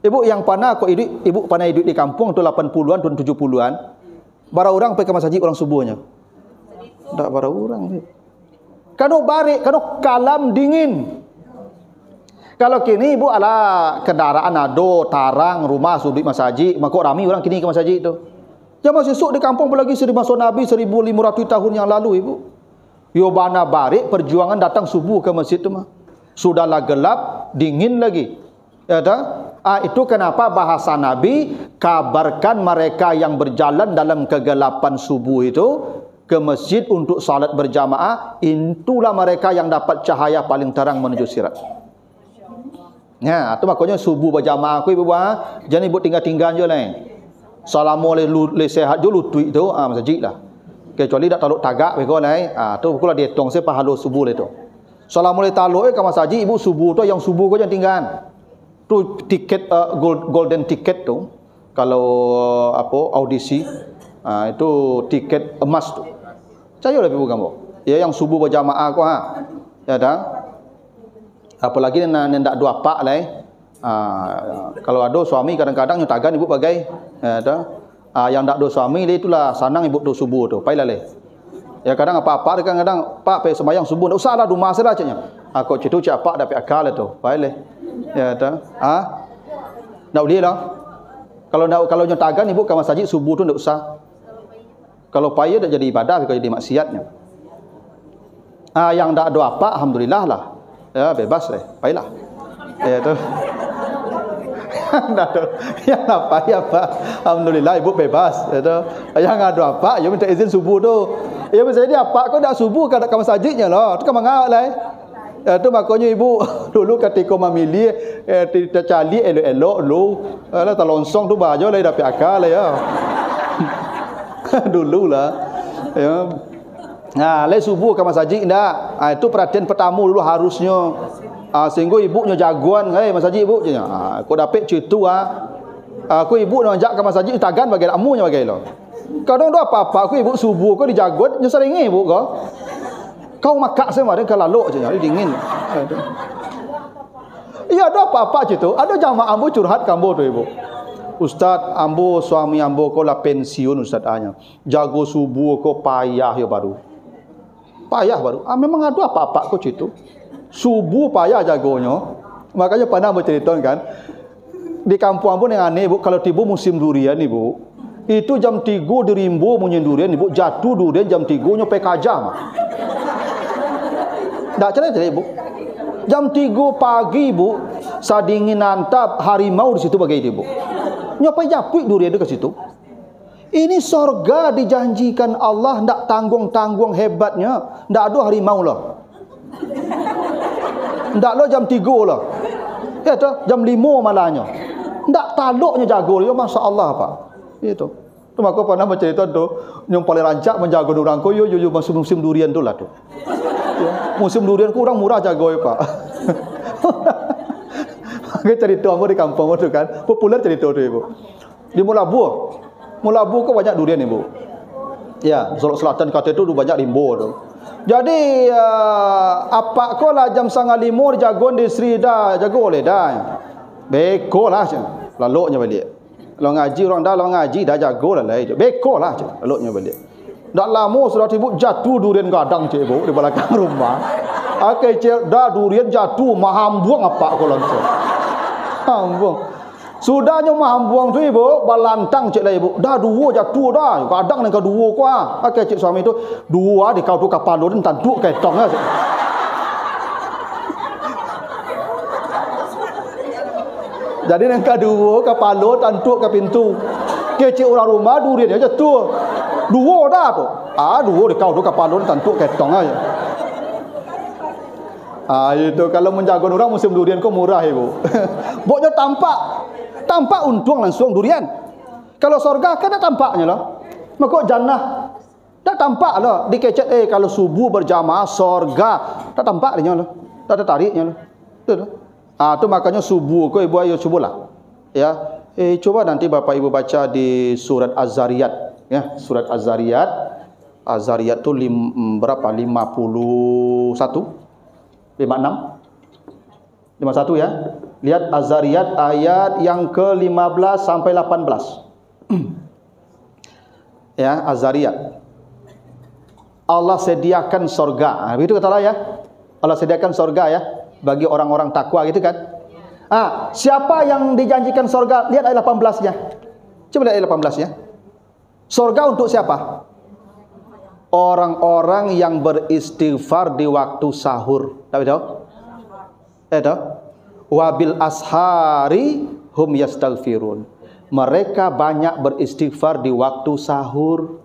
Ibu yang pernah ibu pernah hidup di kampung tu 80-an tahun 70-an. Bara orang pergi ke masjid orang subuhnya. Tak bara orang. Kano barik, kano kalam dingin. Kalau kini ibu ala kendaraan ado, tarang, rumah sudut masjid, maka ramai orang kini ke masjid tu. Zaman sesuk di kampung apalagi masa Nabi 1500 tahun yang lalu ibu. Yo bana barik perjuangan datang subuh ke masjid tu mah. Sudahlah gelap, dingin lagi. Ya dah? Itu kenapa bahasa Nabi kabarkan mereka yang berjalan dalam kegelapan subuh itu ke masjid untuk salat berjamaah, itulah mereka yang dapat cahaya paling terang menuju sirat. Ya, itu makanya subuh berjamaah aku ibu jangan ibu tinggal-tinggal je lah. Assalamualaikum sehat je lutui tu masjid lah. Kecuali tak taluk tagak bego lah. Tu pukul dia tong saya pahala subuh lah tu. Assalamualaikum taluk ke masjid ibu subuh tu yang subuh kau jangan tinggal. Tu tiket golden ticket tu kalau audisi itu tiket emas tu. Saya lah ibu kamu. Ya yang subuh berjamaah kau Ya dah. Apalagi nak dua pak lah. Kalau ada suami kadang-kadang nyutagan ibu bagai yang tak ada suami dia itulah sanang ibu tu subuh tu. Pailah leh. Ya kadang apa-apa kadang-kadang pak pe sembahyang subuh tak usahlah rumah saja caknya. Aku citu cak pak dapat akal tu. Pailah. Ya dah. Nak boleh lah. Kalau nyutagan ibu ke masjid subuh tu tak usah. Kalau payah tak jadi ibadah kalau jadi maksiatnya. Yang tak ada apa alhamdulillah lah. Ya bebas deh, baiklah. Ya tu. Yang apa ya Pak? Alhamdulillah ibu bebas. Ya tu. Yang ada apa? Ya minta izin subuh tu. Ya misalnya apa kau dah subuh kat masjidnya lah. Tu kan mangak lah. Ya tu makanya ibu dulu ketika memilih cari elok-elok lu lah talonsong tu baju lah dapat akal lah ya. Dululah. Ya. Nah, le subuh ke masjid dah. Itu perhatian pertama dulu harusnya. Sehingga ibunya jagoan, masjid ibu je. Aku dapat cerita aku ibu nak ajak ke masjid tagan bagi amunya bagi lo. Kadang tu apa-apa aku ibu subuh kau dijagot nya seringi ibu kau. Kau makak semua dia kalau je jadi dingin. Iya ada apa-apa cerita. Ada jamaah ambo curhat kambo tu ibu. Ustaz, ambo suami ambo kau lah pensiun ustaz anya. Jago subuh kau payah ya baru. Payah baru. Memang ada apa-apa kau cerita. Subuh payah jagonya. Makanya pernah bercerita kan. Di kampung pun yang aneh ibu, kalau tiba musim durian ibu, itu jam 3 di rimbo punya durian ibu, jatuh durian jam 3 nyampe kajam. Tak cerita ibu. Jam 3 pagi ibu, sadingin nantap harimau di situ bagi ibu. Nyampe japik durian itu ke situ. Ini sorga dijanjikan Allah, tak tanggung-tanggung hebatnya. Tak ada harimau lah. Tak ada jam 3 lah. Jam 5 malahnya. Tak taluknya jago dia, Masya Allah Pak. Itu. Tu maka pernah bercerita tu, yang paling rancak menjaga orang ko yo musim durian tu lah tu. Ya. Musim durian kurang murah jago ya Pak. Cerita ambo di kampung itu kan, populer cerita itu ibu. Di Mulabu kok banyak durian ibu. Ya, Solok Selatan kata itu banyak limbo tu. Jadi apa ko lah jam 4:30 jagon di Sri dah jago oleh dah. Beko lah je. Laloknya balik. Kalau ngaji orang dah kalau ngaji dah jago lah lai je. Beko lah je. Laloknya balik. Dak lama sudah ibu jatuh durian gadang cik ibu di belakang rumah. Akai cik dah durian jatuh mahambuang apa ko langsung. Hambuang. Sudahnya mahambuang tu ibu balantang cik lah ibu. Dah dua jatuh dah. Kadang dengan kedua kuah. Akai cik suami tu dua di kau tu kapal durian tanduk ketong lah. Jadi yang kedua kapal tanduk ke pintu. Kecik orang rumah durian aja jatuh. Dua dah tu. Dua di kau tu kapal durian tanduk ketong aja. Itu kalau menjaga orang musim durian kau murah ibu. Boknya tampak untung langsung durian. Kalau sorga kan tak tampaknya lah. Maka jannah tak tampak lah. Dikecet kalau subuh berjamaah sorga tak tampak dia lah. Tak ada tariknya lah. Tu makanya subuh kau ibu ayo cubalah. Ya. Coba nanti Bapak Ibu baca di surat Az-Zariyat ya, surat Az-Zariyat. Az-Zariyat tu berapa? 51 51 ya. Lihat Az-Zariyat ayat yang ke-15 sampai 18. Ya, Az-Zariyat. Allah sediakan sorga. Begitu kata Allah ya. Allah sediakan sorga ya bagi orang-orang takwa gitu kan. Siapa yang dijanjikan sorga? Lihat ayat 18-nya. Coba lihat ayat 18-nya. Sorga untuk siapa? Orang-orang yang beristighfar di waktu sahur. Tahu tahu? Tahu? Wabil ashari hum yastaghfirun. Mereka banyak beristighfar di waktu sahur.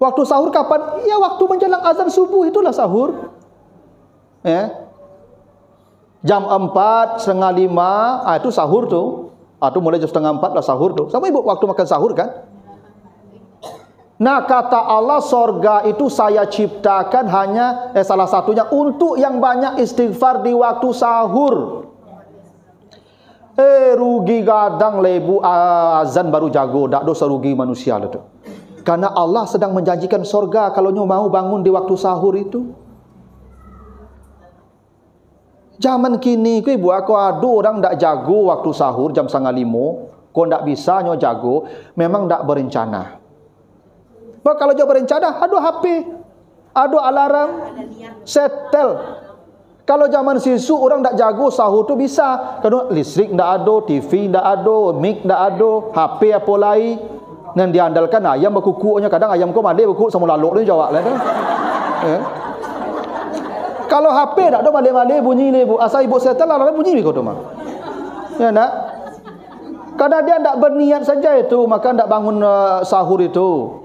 Waktu sahur kapan? Ya waktu menjelang azan subuh itulah sahur. Ya. Jam 4, setengah 5, itu sahur tu. Atau mulai jam setengah 4 lah sahur tu. Sama ibu waktu makan sahur kan? Nah kata Allah sorga itu saya ciptakan hanya salah satunya untuk yang banyak istighfar di waktu sahur. Rugi gadang lebu azan baru jago, tak dosa rugi manusia lah tu. Karena Allah sedang menjanjikan sorga kalau nyu mau bangun di waktu sahur itu. Zaman kini ku ibu aku ada orang tak jago waktu sahur jam 4:30, kau tak bisa nyu jago, memang tak berencana. Kalau dia berencana, ada HP, ada alarm, setel. Kalau zaman sisu orang tak jago sahur tu bisa. Kerana listrik tak ada, TV tak ada, mic tak ada, HP apa lain. Dan diandalkan ayam berkukuknya. Kadang ayam kau mandi berkukuk sama laluk ni jawab lah tu. Kalau HP tak ada mandi-mandi bunyi ni ibu. Asal ibu setel alarm bunyi kau tu mah. Ya nak? Karena dia tak berniat saja itu, maka tak bangun sahur itu.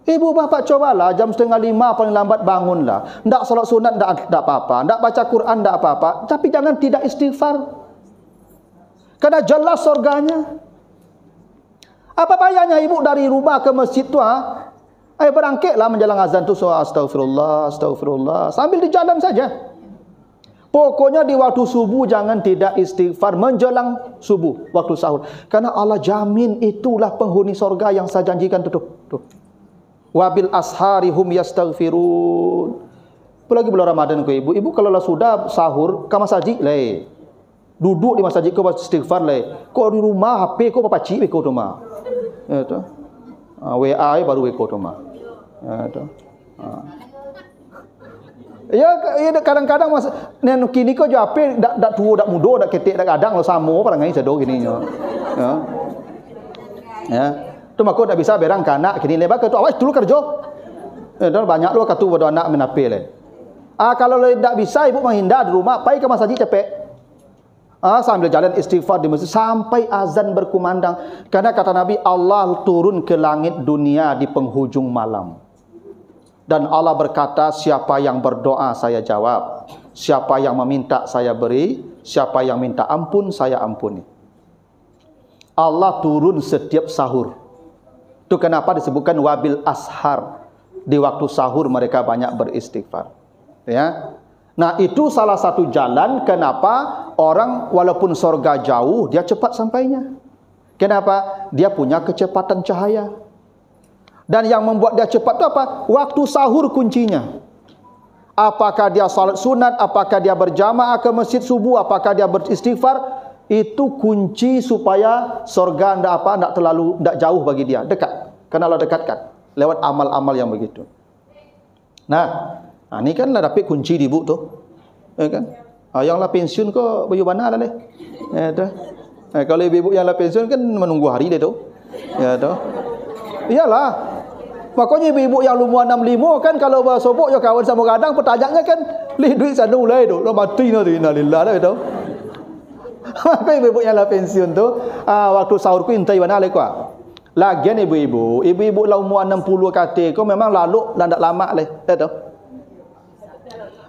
Ibu bapak cobalah jam 4:30 paling lambat bangunlah. Tak solat sunat tak apa-apa, tak baca Quran tak apa-apa, tapi jangan tidak istighfar. Karena jelas surganya. Apa payahnya ibu dari rumah ke masjid tu berangkitlah menjelang azan tu astagfirullah, astagfirullah sambil di jalan saja. Pokoknya di waktu subuh jangan tidak istighfar menjelang subuh waktu sahur. Karena Allah jamin itulah penghuni surga yang saya janjikan tu. Wabil ashari hum yastaghfirun. Apalagi bulan Ramadan ku ibu. Ibu kalau lah sudah sahur ke masjid lah. Duduk di masjid kau istighfar lah. Kau di rumah HP kau apa cik kau tu mah. Ya tu. WA baru kau tu mah. Ya tu. Ya kadang-kadang nen kini kau jo HP dak tua dak muda dak ketek dak kadang lo samo parangai sedo gini nyo. Ya. Tu mako tak bisa berang kanak kini lebar ke tu awas dulu kerja. Dan banyak lu katu bodo anak menapil le. Kalau le tak bisa ibu menghindar di rumah, pai ke masjid capek. Sambil jalan istighfar di masjid sampai azan berkumandang. Karena kata Nabi Allah turun ke langit dunia di penghujung malam. Dan Allah berkata, siapa yang berdoa saya jawab, siapa yang meminta saya beri, siapa yang minta ampun saya ampuni. Allah turun setiap sahur. Itu kenapa disebutkan wabil ashar. Di waktu sahur mereka banyak beristighfar. Ya. Nah, itu salah satu jalan kenapa orang walaupun surga jauh, dia cepat sampainya. Kenapa? Dia punya kecepatan cahaya. Dan yang membuat dia cepat itu apa? Waktu sahur kuncinya. Apakah dia salat sunat, apakah dia berjamaah ke masjid subuh, apakah dia beristighfar, itu kunci supaya surga tidak terlalu jauh bagi dia, dekat. Karena Allah dekatkan lewat amal-amal yang begitu. Nah, ini kan lah dapat kunci di ibu tu, ya kan? Yang lah pensiun kok bayu mana lah leh, ya tu. Kalau ibu-ibu yang lah pensiun kan menunggu hari dia tu, ya tu. Iyalah. Makanya ibu-ibu yang lumur 65 kan kalau bersobok je kawan sama kadang pertanyaannya kan leh duit sana mulai tu, lo mati nanti innalillah dah tu. Maka ibu-ibu yang lah pensiun tu waktu sahur ku intai mana leh kuah. Lagian ibu-ibu lah umur 60 kata ku memang lalu lah ndak lama leh, ya tu.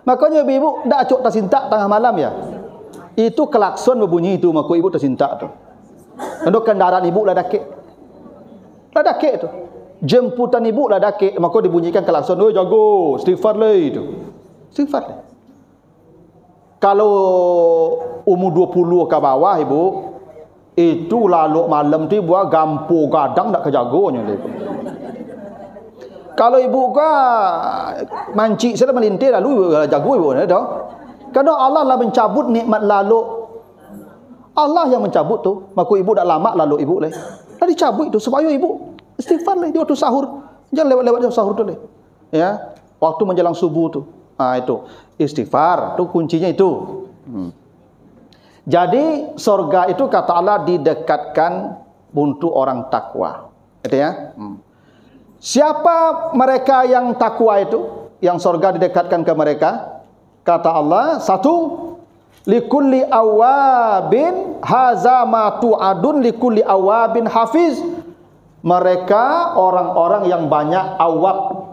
Makanya ibu-ibu ndak acuk tersintak tengah malam ya. Itu klakson berbunyi itu maka ibu tersintak tu. Untuk kendaraan ibu lah dakik. Lah dakik tu. Jemputan ibu lah dakik, maka dibunyikan klakson, "Oi jago, istighfar lah itu." Istighfar lah. Kalau umur 20 ke bawah ibu, itu lalu malam tu buat gampo gadang tak kejagonya ibu. Kalau ibu ka mancik sudah melintir lalu jago ibu dah tahu. Karena Allah lah mencabut nikmat lalu. Allah yang mencabut tu, maka ibu dah lama lalu ibu leh. Dah dicabut itu supaya ibu istighfar lah di waktu sahur. Jangan lewat-lewat jam sahur tu leh. Ya, waktu menjelang subuh tu. Itu istighfar, tu kuncinya itu. Jadi surga itu kata Allah didekatkan untuk orang takwa. Gitu ya. Siapa mereka yang takwa itu? Yang surga didekatkan ke mereka? Kata Allah, satu, likulli awabin haza ma tu'adun likulli awabin hafiz. Mereka orang-orang yang banyak awab.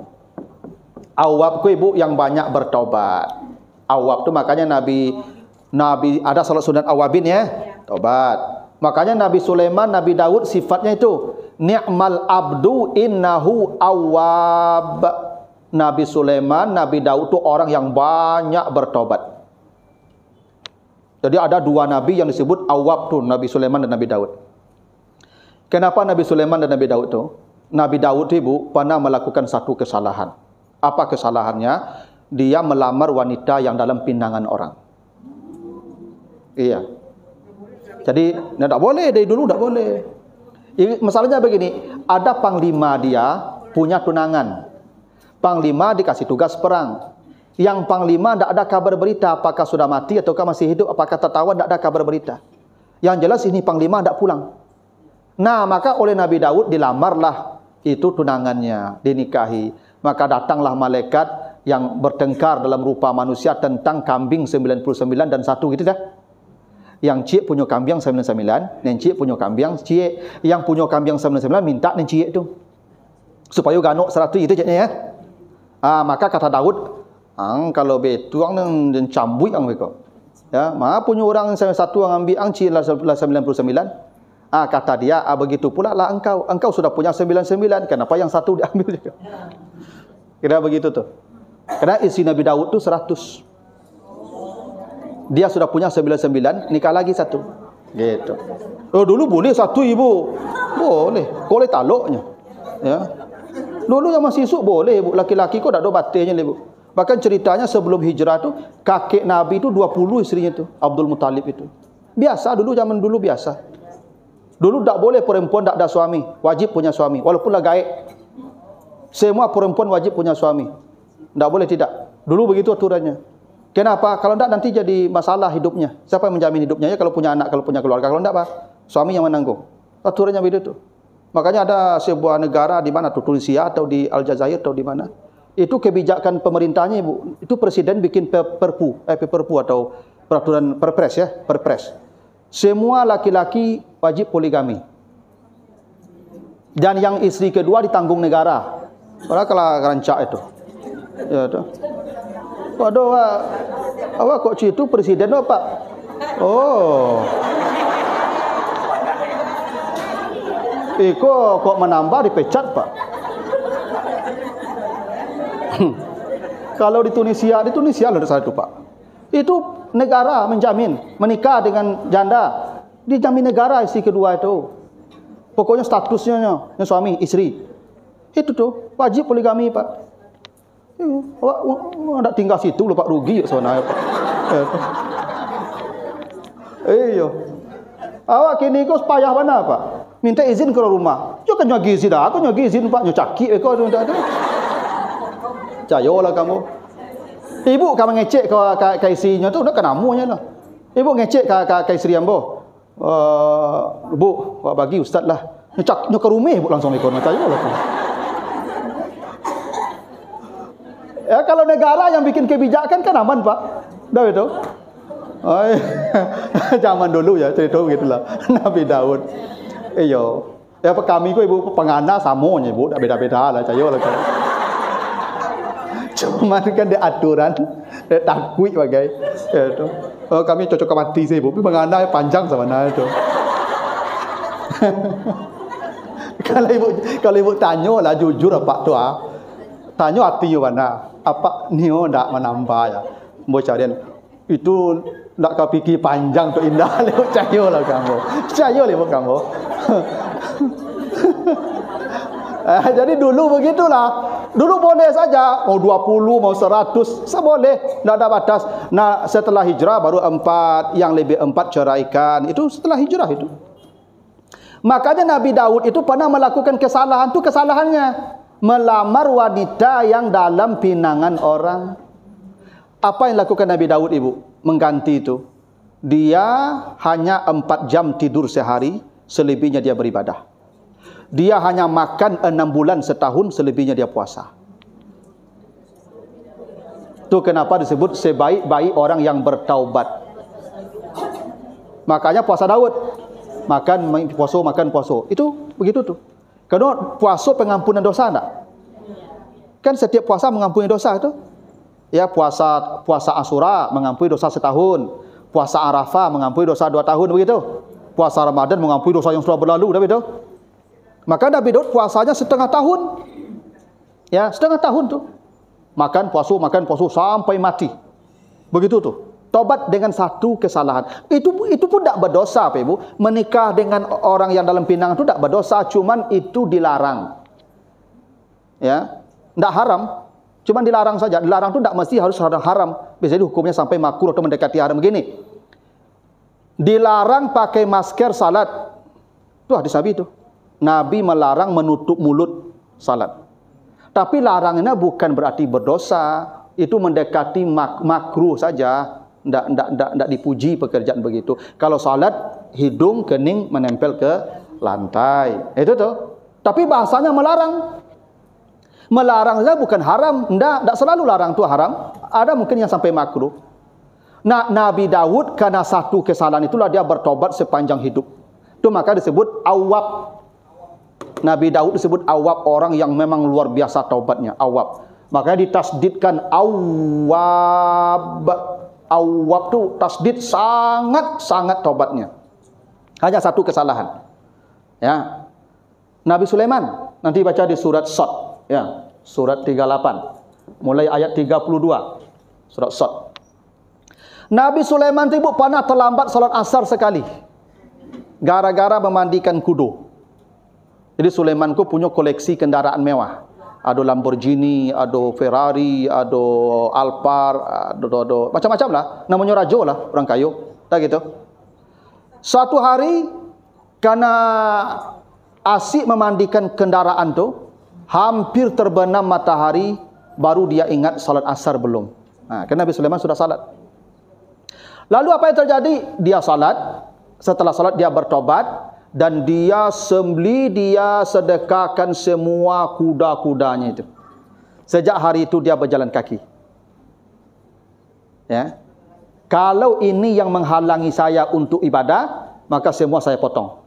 Awab ku ibu yang banyak bertobat. Awab tu makanya Nabi ada salat sunat awabin ya, tobat. Makanya Nabi Sulaiman, Nabi Daud sifatnya itu ni'mal abdu innahu awab. Nabi Sulaiman, Nabi Daud itu orang yang banyak bertobat. Jadi ada dua nabi yang disebut awab tu, Nabi Sulaiman dan Nabi Daud. Kenapa Nabi Sulaiman dan Nabi Daud tu? Nabi Daud ibu pernah melakukan satu kesalahan. Apa kesalahannya? Dia melamar wanita yang dalam pinangan orang. Iya. Jadi tak boleh, dari dulu tak boleh. Masalahnya begini, ada panglima dia punya tunangan. Panglima dikasih tugas perang. Yang panglima tak ada kabar berita apakah sudah mati ataukah masih hidup, apakah tertawan, tak ada kabar berita. Yang jelas ini panglima tak pulang. Nah, maka oleh Nabi Daud dilamarlah itu tunangannya, dinikahi. Maka datanglah malaikat yang bertengkar dalam rupa manusia tentang kambing 99 dan satu gitu dah. Yang cik punya kambing 99, yang cik punya kambing cik, yang punya kambing 99 minta yang cik tu. Supaya ganuk 100 itu caknya ya. Maka kata Daud, kalau betuang dan cambui ang mereka. Ya, punya orang satu yang ambil ang cik lah 99. Kata dia, begitu pula lah engkau sudah punya 99, kenapa yang satu diambil juga? Kira begitu tu. Karena isi Nabi Daud tu 100. Dia sudah punya 99, nikah lagi satu. Gitu. Dulu boleh satu ibu. Boleh taluknya. Ya. Dulu yang masih isuk boleh ibu, laki-laki kok tak ada batinnya ibu. Bahkan ceritanya sebelum hijrah tu, kakek Nabi tu 20 istrinya tu, Abdul Muttalib itu. Biasa dulu, zaman dulu biasa. Dulu tak boleh perempuan tak ada suami, wajib punya suami, walaupun lah gaib. Semua perempuan wajib punya suami. Tak boleh tidak. Dulu begitu aturannya. Kenapa? Kalau tak nanti jadi masalah hidupnya. Siapa yang menjamin hidupnya? Ya kalau punya anak, kalau punya keluarga. Kalau tak apa? Suami yang menanggung. Aturannya begitu. Makanya ada sebuah negara di mana tuh, Tunisia atau di Aljazair atau di mana. Itu kebijakan pemerintahnya ibu. Itu presiden bikin perpu atau peraturan perpres ya, perpres. Semua laki-laki wajib poligami. Dan yang istri kedua ditanggung negara. Orang kalau rancak itu. Ya tu. Waduh, awak kok citu presiden apa? Oh. Kok menambah dipecat, Pak? Kalau di Tunisia lah saya tu, Pak. Itu negara menjamin. Menikah dengan janda, dijamin negara isteri kedua itu. Pokoknya statusnya suami, isteri. Itu tuh, wajib poligami, Pak. Awak nak tinggal situ lepas rugi sebenarnya, Pak. Iya. Awak kini kau payah mana, Pak? Minta izin ke rumah. Yo kan nyagi izin dah. Aku nyagi izin, Pak. Nyo cakik kau tu tak ada. Cayolah kamu. Ibu kamu ngecek ke istrinya tu dah kenamunya lah. Ibu ngecek ke isteri ambo. Bu, awak bagi ustaz lah. Nyo ke rumah ibu langsung ikut. Cayolah kamu. Ya, kalau negara yang bikin kebijakan kan aman, Pak. Dah itu. Oh, zaman dulu ya cerita begitulah. Nabi Daud. Iyo. Ya kami ku ibu pengana samonya ibu, tak beda-beda lah cayo lah kan. Cuma kan ada aturan, ada takui bagai. Ya itu. Oh, kami cocok mati sih ibu, tapi pengana panjang sama nah itu. Kalau ibu tanya lah jujur apa tu ah. Tanya hati mana? Apa nio ndak menambah ya? Mau carian itu ndak kepikir panjang tu indah lewat cayo lah kamu. Cayo lewat kamu. Jadi dulu begitulah. Dulu boleh saja mau 20, mau 100, seboleh, ndak ada batas. Nah, setelah hijrah baru 4, yang lebih 4 ceraikan. Itu setelah hijrah itu. Makanya Nabi Daud itu pernah melakukan kesalahan tu kesalahannya. Melamar wanita yang dalam pinangan orang. Apa yang lakukan Nabi Daud ibu? Mengganti itu. Dia hanya 4 jam tidur sehari, selebihnya dia beribadah. Dia hanya makan 6 bulan setahun, selebihnya dia puasa. Itu kenapa disebut sebaik-baik orang yang bertaubat. Makanya puasa Daud. Makan puasa. Itu begitu tuh. Karena puasa pengampunan dosa enggak? Kan setiap puasa mengampuni dosa itu. Ya, puasa Asyura mengampuni dosa setahun. Puasa Arafah mengampuni dosa 2 tahun begitu. Puasa Ramadan mengampuni dosa yang sudah berlalu begitu. Maka Nabi Daud puasanya setengah tahun. Ya, setengah tahun tuh. Makan puasa sampai mati. Begitu tuh. Tobat dengan satu kesalahan. Itu pun tidak berdosa, Pak Ibu. Menikah dengan orang yang dalam pinangan itu tidak berdosa, cuman itu dilarang. Ya, tidak haram, cuman dilarang saja. Dilarang itu tidak mesti harus haram. Biasanya hukumnya sampai makruh atau mendekati haram begini. Dilarang pakai masker salat. Itu hadis Nabi itu. Nabi melarang menutup mulut salat. Tapi larangannya bukan berarti berdosa. Itu mendekati makruh saja. Tidak dipuji pekerjaan begitu. Kalau salat, hidung, kening menempel ke lantai. Itu tuh. Tapi bahasanya melarang. Melarang saja bukan haram. Tidak selalu larang itu haram. Ada mungkin yang sampai makruh. Nah, Nabi Daud karena satu kesalahan itulah dia bertobat sepanjang hidup. Itu maka disebut awab. Nabi Daud disebut awab, orang yang memang luar biasa taubatnya. Awab. Makanya ditasdidkan awab. Awab tu tasdid sangat taubatnya. Hanya satu kesalahan. Ya. Nabi Sulaiman nanti baca di surat Sad, ya, surat 38 mulai ayat 32. Surat Sad. Nabi Sulaiman tu ibu pernah terlambat salat asar sekali. Gara-gara memandikan kudu. Jadi Sulaiman ku punya koleksi kendaraan mewah. Ada Lamborghini, ada Ferrari, ada Alphard, ada macam-macam lah. Namanya raja lah, orang kayu. Tak gitu. Suatu hari, karena asyik memandikan kendaraan tu, hampir terbenam matahari, baru dia ingat salat asar belum. Nah, karena Nabi Sulaiman sudah salat. Lalu apa yang terjadi? Dia salat. Setelah salat dia bertobat. Dan dia sedekahkan semua kuda-kudanya itu. Sejak hari itu dia berjalan kaki. Ya. Kalau ini yang menghalangi saya untuk ibadah, maka semua saya potong.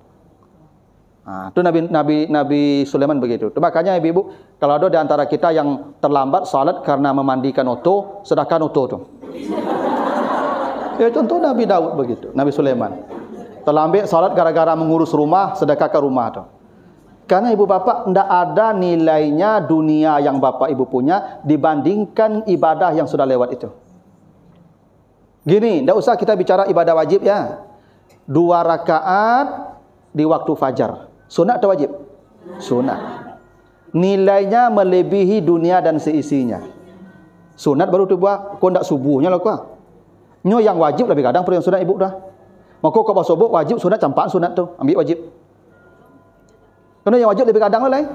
Itu Nabi Sulaiman begitu. Makanya ibu-ibu, kalau ada di antara kita yang terlambat salat karena memandikan oto, sedekahkan oto tu. Ya, contoh Nabi Daud begitu, Nabi Sulaiman. Terlambat salat gara-gara mengurus rumah, sedekahkan rumah tu. Karena ibu bapa tidak ada nilainya dunia yang bapa ibu punya dibandingkan ibadah yang sudah lewat itu. Gini, tidak usah kita bicara ibadah wajib ya. 2 rakaat di waktu fajar. Sunat atau wajib? Sunat. Nilainya melebihi dunia dan seisinya. Sunat baru tu buat. Kau tak subuhnya lah kau. Nyo yang wajib lebih kadang pada yang sunat ibu dah. Maka kau bawa subuh wajib sunat campaan sunat tu. Ambil wajib. Kerana yang wajib lebih kadang lah lain.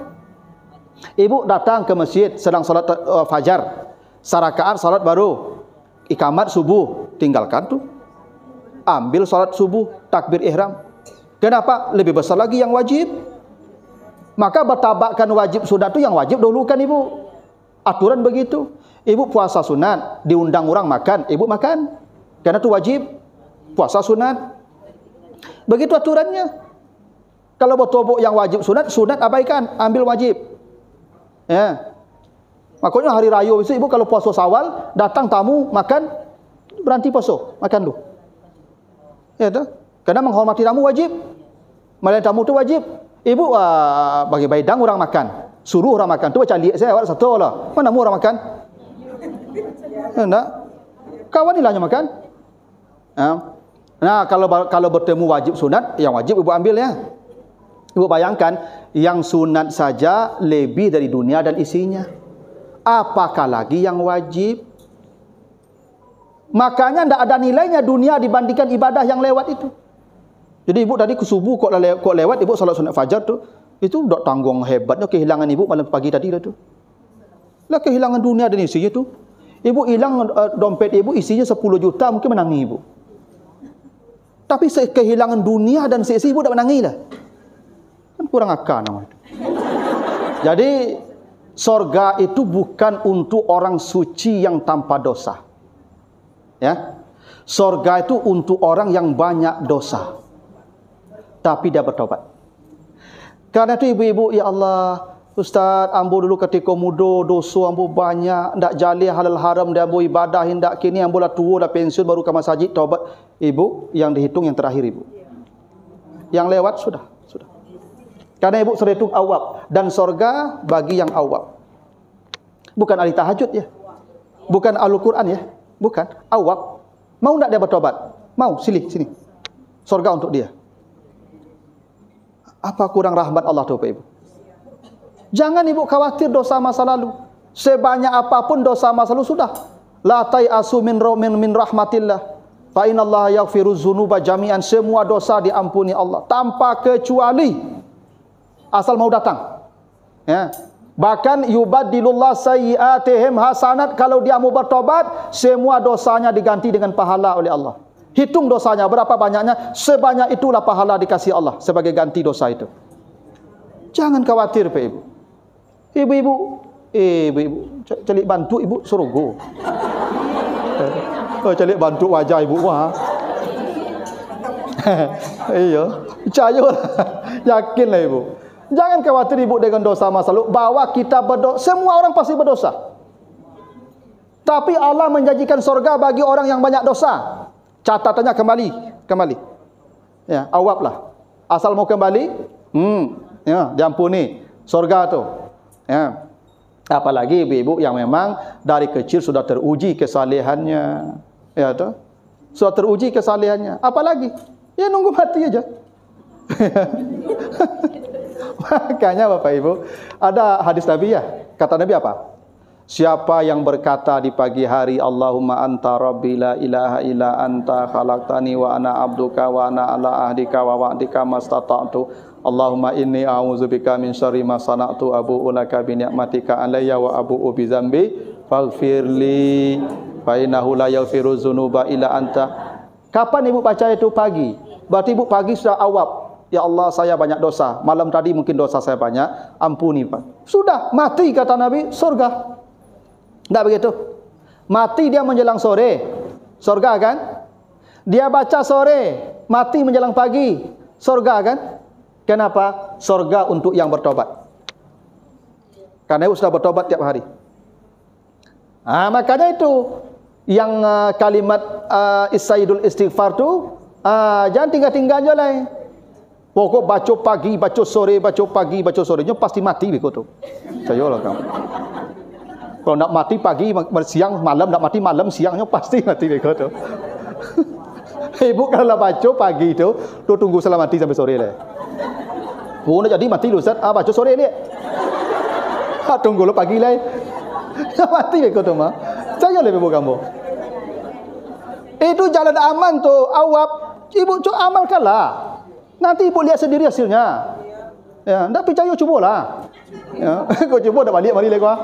Ibu datang ke masjid sedang salat fajar. Sarakaat salat baru. Ikamat subuh. Tinggalkan tu. Ambil salat subuh. Takbir ihram. Kenapa? Lebih besar lagi yang wajib. Maka bertabakkan wajib sunat tu yang wajib dahulukan ibu. Aturan begitu. Ibu puasa sunat. Diundang orang makan. Ibu makan. Karena tu wajib. Puasa sunat. Begitu aturannya. Kalau bertobok yang wajib sunat, sunat abaikan, ambil wajib. Ya. Makanya hari raya besok ibu kalau puasa Syawal, datang tamu makan, berhenti puasa, makan dulu. Ya tu. Karena menghormati tamu wajib. Melayani tamu tu wajib. Ibu bagi baidang orang makan, suruh orang makan. Tu macam lihat saya awak satu lah. Mana mu orang makan? Enggak. Kawan ilahnya makan. Nah, kalau bertemu wajib sunat, yang wajib ibu ambil ya. Ibu bayangkan, yang sunat saja lebih dari dunia dan isinya. Apakah lagi yang wajib? Makanya tidak ada nilainya dunia dibandingkan ibadah yang lewat itu. Jadi ibu tadi ke subuh kok lewat, ibu salat sunat fajar tu, itu tak tanggung hebatnya kehilangan ibu malam pagi tadi lah tu. Lah kehilangan dunia dan isinya tu. Ibu hilang dompet ibu isinya 10 juta, mungkin menangis ibu. Tapi kehilangan dunia dan seisi ibu tak menangis lah. Kan kurang akal nama itu. Jadi sorga itu bukan untuk orang suci yang tanpa dosa. Ya. Sorga itu untuk orang yang banyak dosa. Tapi dia bertobat. Karena itu ibu-ibu, ya Allah, Ustaz, ambo dulu ketika muda dosa ambo banyak, ndak jali halal haram dia ambo ibadah hendak kini ambo lah tua dah pensiun baru ke masjid taubat. Ibu, yang dihitung yang terakhir ibu. Yang lewat sudah. Karena ibu sudah hitung awab, dan sorga bagi yang awab. Bukan ahli tahajud ya. Bukan ahli Quran ya. Bukan, awab. Mau tak dia bertobat? Mau, sini. Sorga untuk dia. Apa kurang rahmat Allah tu Pak Ibu? Jangan ibu khawatir dosa masa lalu. Sebanyak apapun dosa masa lalu sudah. La tai'asu min rahmatillah. Fa innallaha yaghfiru dzunuba jami'an. Semua dosa diampuni Allah tanpa kecuali. Asal mau datang. Ya. Bahkan yubaddilullah sayyi'atihim hasanat, kalau dia mau bertobat, semua dosanya diganti dengan pahala oleh Allah. Hitung dosanya berapa banyaknya, sebanyak itulah pahala dikasih Allah sebagai ganti dosa itu. Jangan khawatir Pak Ibu. Ibu-ibu, celik bantu ibu suruh go. Celik bantu wajah ibu wah. Iya, percayalah. Yakinlah ibu. Jangan khawatir ibu dengan dosa masa lalu. Bahwa kita berdosa, semua orang pasti berdosa. Tapi Allah menjanjikan surga bagi orang yang banyak dosa. Catatannya kembali. Ya, awablah. Asal mau kembali, ya, diampuni. Surga tu. Ya. Apalagi ibu-ibu yang memang dari kecil sudah teruji kesalehannya. Ya tu. Sudah teruji kesalehannya. Apalagi? Ya nunggu mati aja. Makanya Bapak Ibu, ada hadis Nabi ya. Kata Nabi apa? Siapa yang berkata di pagi hari, Allahumma anta rabbi la ilaha illa anta khalaqtani wa ana abduka wa ana ala ahdika wa wa'dika mastata'tu. Allahumma inni a'udzubika min syarri ma sana'tu abu'u laka bi ni'matika alayya wa abu'u bi dzambi faghfirli fa innahu la yaghfiru dzunuba illa anta. Kapan ibu baca itu? Pagi. Berarti ibu pagi sudah awab. Ya Allah, saya banyak dosa. Malam tadi mungkin dosa saya banyak. Ampuni Pak. Sudah, mati kata Nabi, surga. Tak begitu. Mati dia menjelang sore. Surga kan? Dia baca sore. Mati menjelang pagi. Surga kan? Kenapa? Surga untuk yang bertobat. Karena sudah bertobat tiap hari. Makanya itu. Yang kalimat Sayyidul Istighfar tu, jangan tinggal-tinggal je lah. Pokok baca pagi, baca sore, baca pagi, baca sore, pasti mati begitu tu. Percayalah kamu. Kalau nak mati pagi, siang, malam, nak mati malam, siangnya pasti mati begitu tu. Ibu kalau baca pagi tu tunggu salah mati sampai sore lah. Oh, nak jadi mati lu Ustaz. Baca sore ni. Tunggu lu pagi lah. Mati kau tu mah. Saya lebih bukan kamu. Itu jalan aman tu, awap. Ibu cuba amalkanlah. Nanti ibu lihat sendiri hasilnya. Ya, tak percaya cubalah. Ya, kau cuba dah balik mari lagi kau.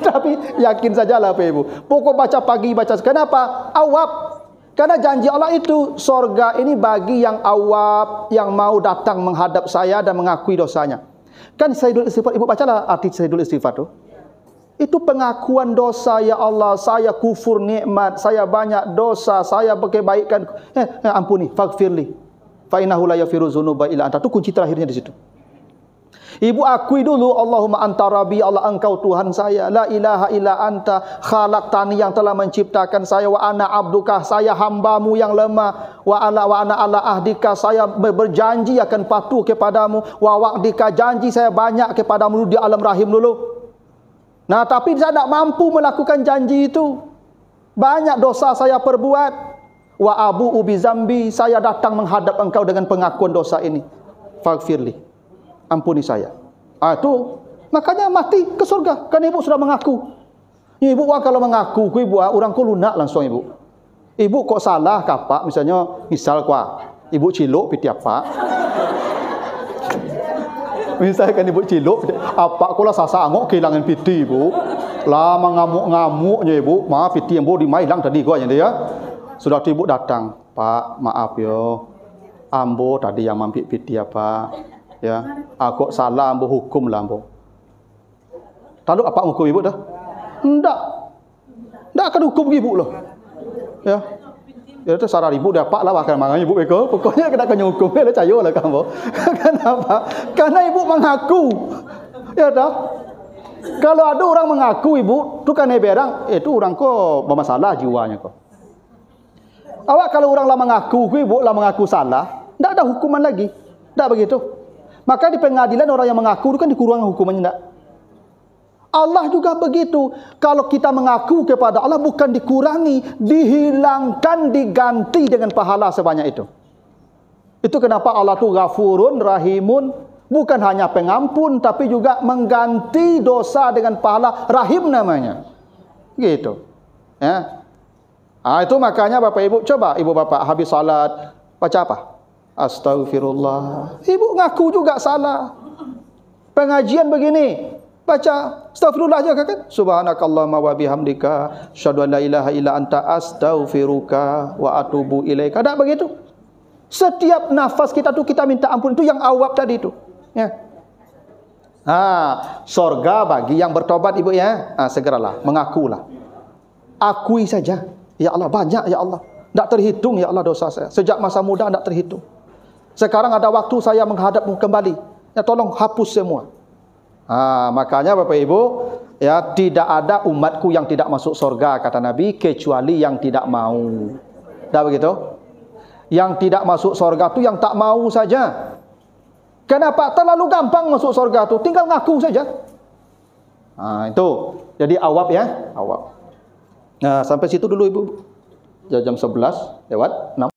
Tapi yakin sajalah apa ibu. Pokok baca pagi baca. Kenapa? Awap. Karena janji Allah itu sorga ini bagi yang awab, yang mau datang menghadap saya dan mengakui dosanya. Kan Sayyidul Istighfar, ibu bacalah arti Sayyidul Istighfar tu. Itu pengakuan dosa, ya Allah, saya kufur nikmat, saya banyak dosa, saya berkebaikan. Ampuni, faghfirli. Fa innahu la yaghfiru dzunuba illa anta. Itu kunci terakhirnya di situ. Ibu akui dulu, Allahumma anta rabbi, Allah engkau Tuhan saya, la ilaha illa anta khalaqtani, yang telah menciptakan saya, wa ana abduka, saya hambamu yang lemah, wa ana ala ahdika, saya berjanji akan patuh kepadamu, wa wa'dika, janji saya banyak kepadamu di alam rahim dulu. Nah, tapi saya tak mampu melakukan janji itu. Banyak dosa saya perbuat. Wa abu'u bi zambi, saya datang menghadap engkau dengan pengakuan dosa ini. Faghfirli, ampuni saya. Itu makanya mati ke surga. Kan ibu sudah mengaku. Ibu kalau mengaku, ibu orang ku lunak langsung ibu. Ibu kok salah kapak, misalnya misal ibu ciluk piti apa? Misalkan ibu ciluk apa kula sasangok kehilangan piti ibu. Lama ngamuk-ngamuknya ibu. Maaf piti yang di mailang tadi gua ya. Sudah ibu datang, Pak, maaf yo. Ambo tadi yang mampir piti apa? Ya, aku salah ambo hukum lah ambo. Lalu apa hukum ibu dah? Enggak. Enggak akan hukum ibu loh. Ya. Ya itu saran ibu dapat lah bahkan mangan ibu beko. Pokoknya kita akan hukum lah cayo lah kamu. Kenapa? Karena ibu mengaku. Ya dah. Kalau ada orang mengaku ibu, tu kan berang, itu orang ko bermasalah jiwanya ko. Awak kalau orang lah mengaku, ibu lah mengaku salah, tidak ada hukuman lagi. Tidak begitu. Maka di pengadilan orang yang mengaku itu kan dikurangkan hukumannya tidak. Allah juga begitu. Kalau kita mengaku kepada Allah bukan dikurangi, dihilangkan, diganti dengan pahala sebanyak itu. Itu kenapa Allah tu Ghafurun, Rahimun, bukan hanya pengampun tapi juga mengganti dosa dengan pahala, Rahim namanya. Gitu. Ya. Itu makanya Bapak Ibu coba ibu bapak habis salat baca apa? Astaghfirullah. Ibu ngaku juga salah. Pengajian begini, baca astagfirullah aja kan? Subhanakallahumma wa bihamdika asyhadu an la ilaha illa anta astaghfiruka wa atubu ilaika. Ada begitu? Setiap nafas kita tuh kita minta ampun, itu yang awab tadi itu. Ya. Sorga bagi yang bertobat ibu ya. Segeralah mengakulah. Akui saja. Ya Allah banyak ya Allah. Tak terhitung ya Allah dosa saya. Sejak masa muda tak terhitung. Sekarang ada waktu saya menghadapmu kembali. Ya tolong hapus semua. Makanya Bapak Ibu, ya tidak ada umatku yang tidak masuk surga kata Nabi kecuali yang tidak mau. Dah begitu? Yang tidak masuk surga itu yang tak mau saja. Kenapa? Terlalu gampang masuk surga itu, tinggal ngaku saja. Itu. Jadi awab ya, awab. Sampai situ dulu Ibu. Jam 11 lewat 6.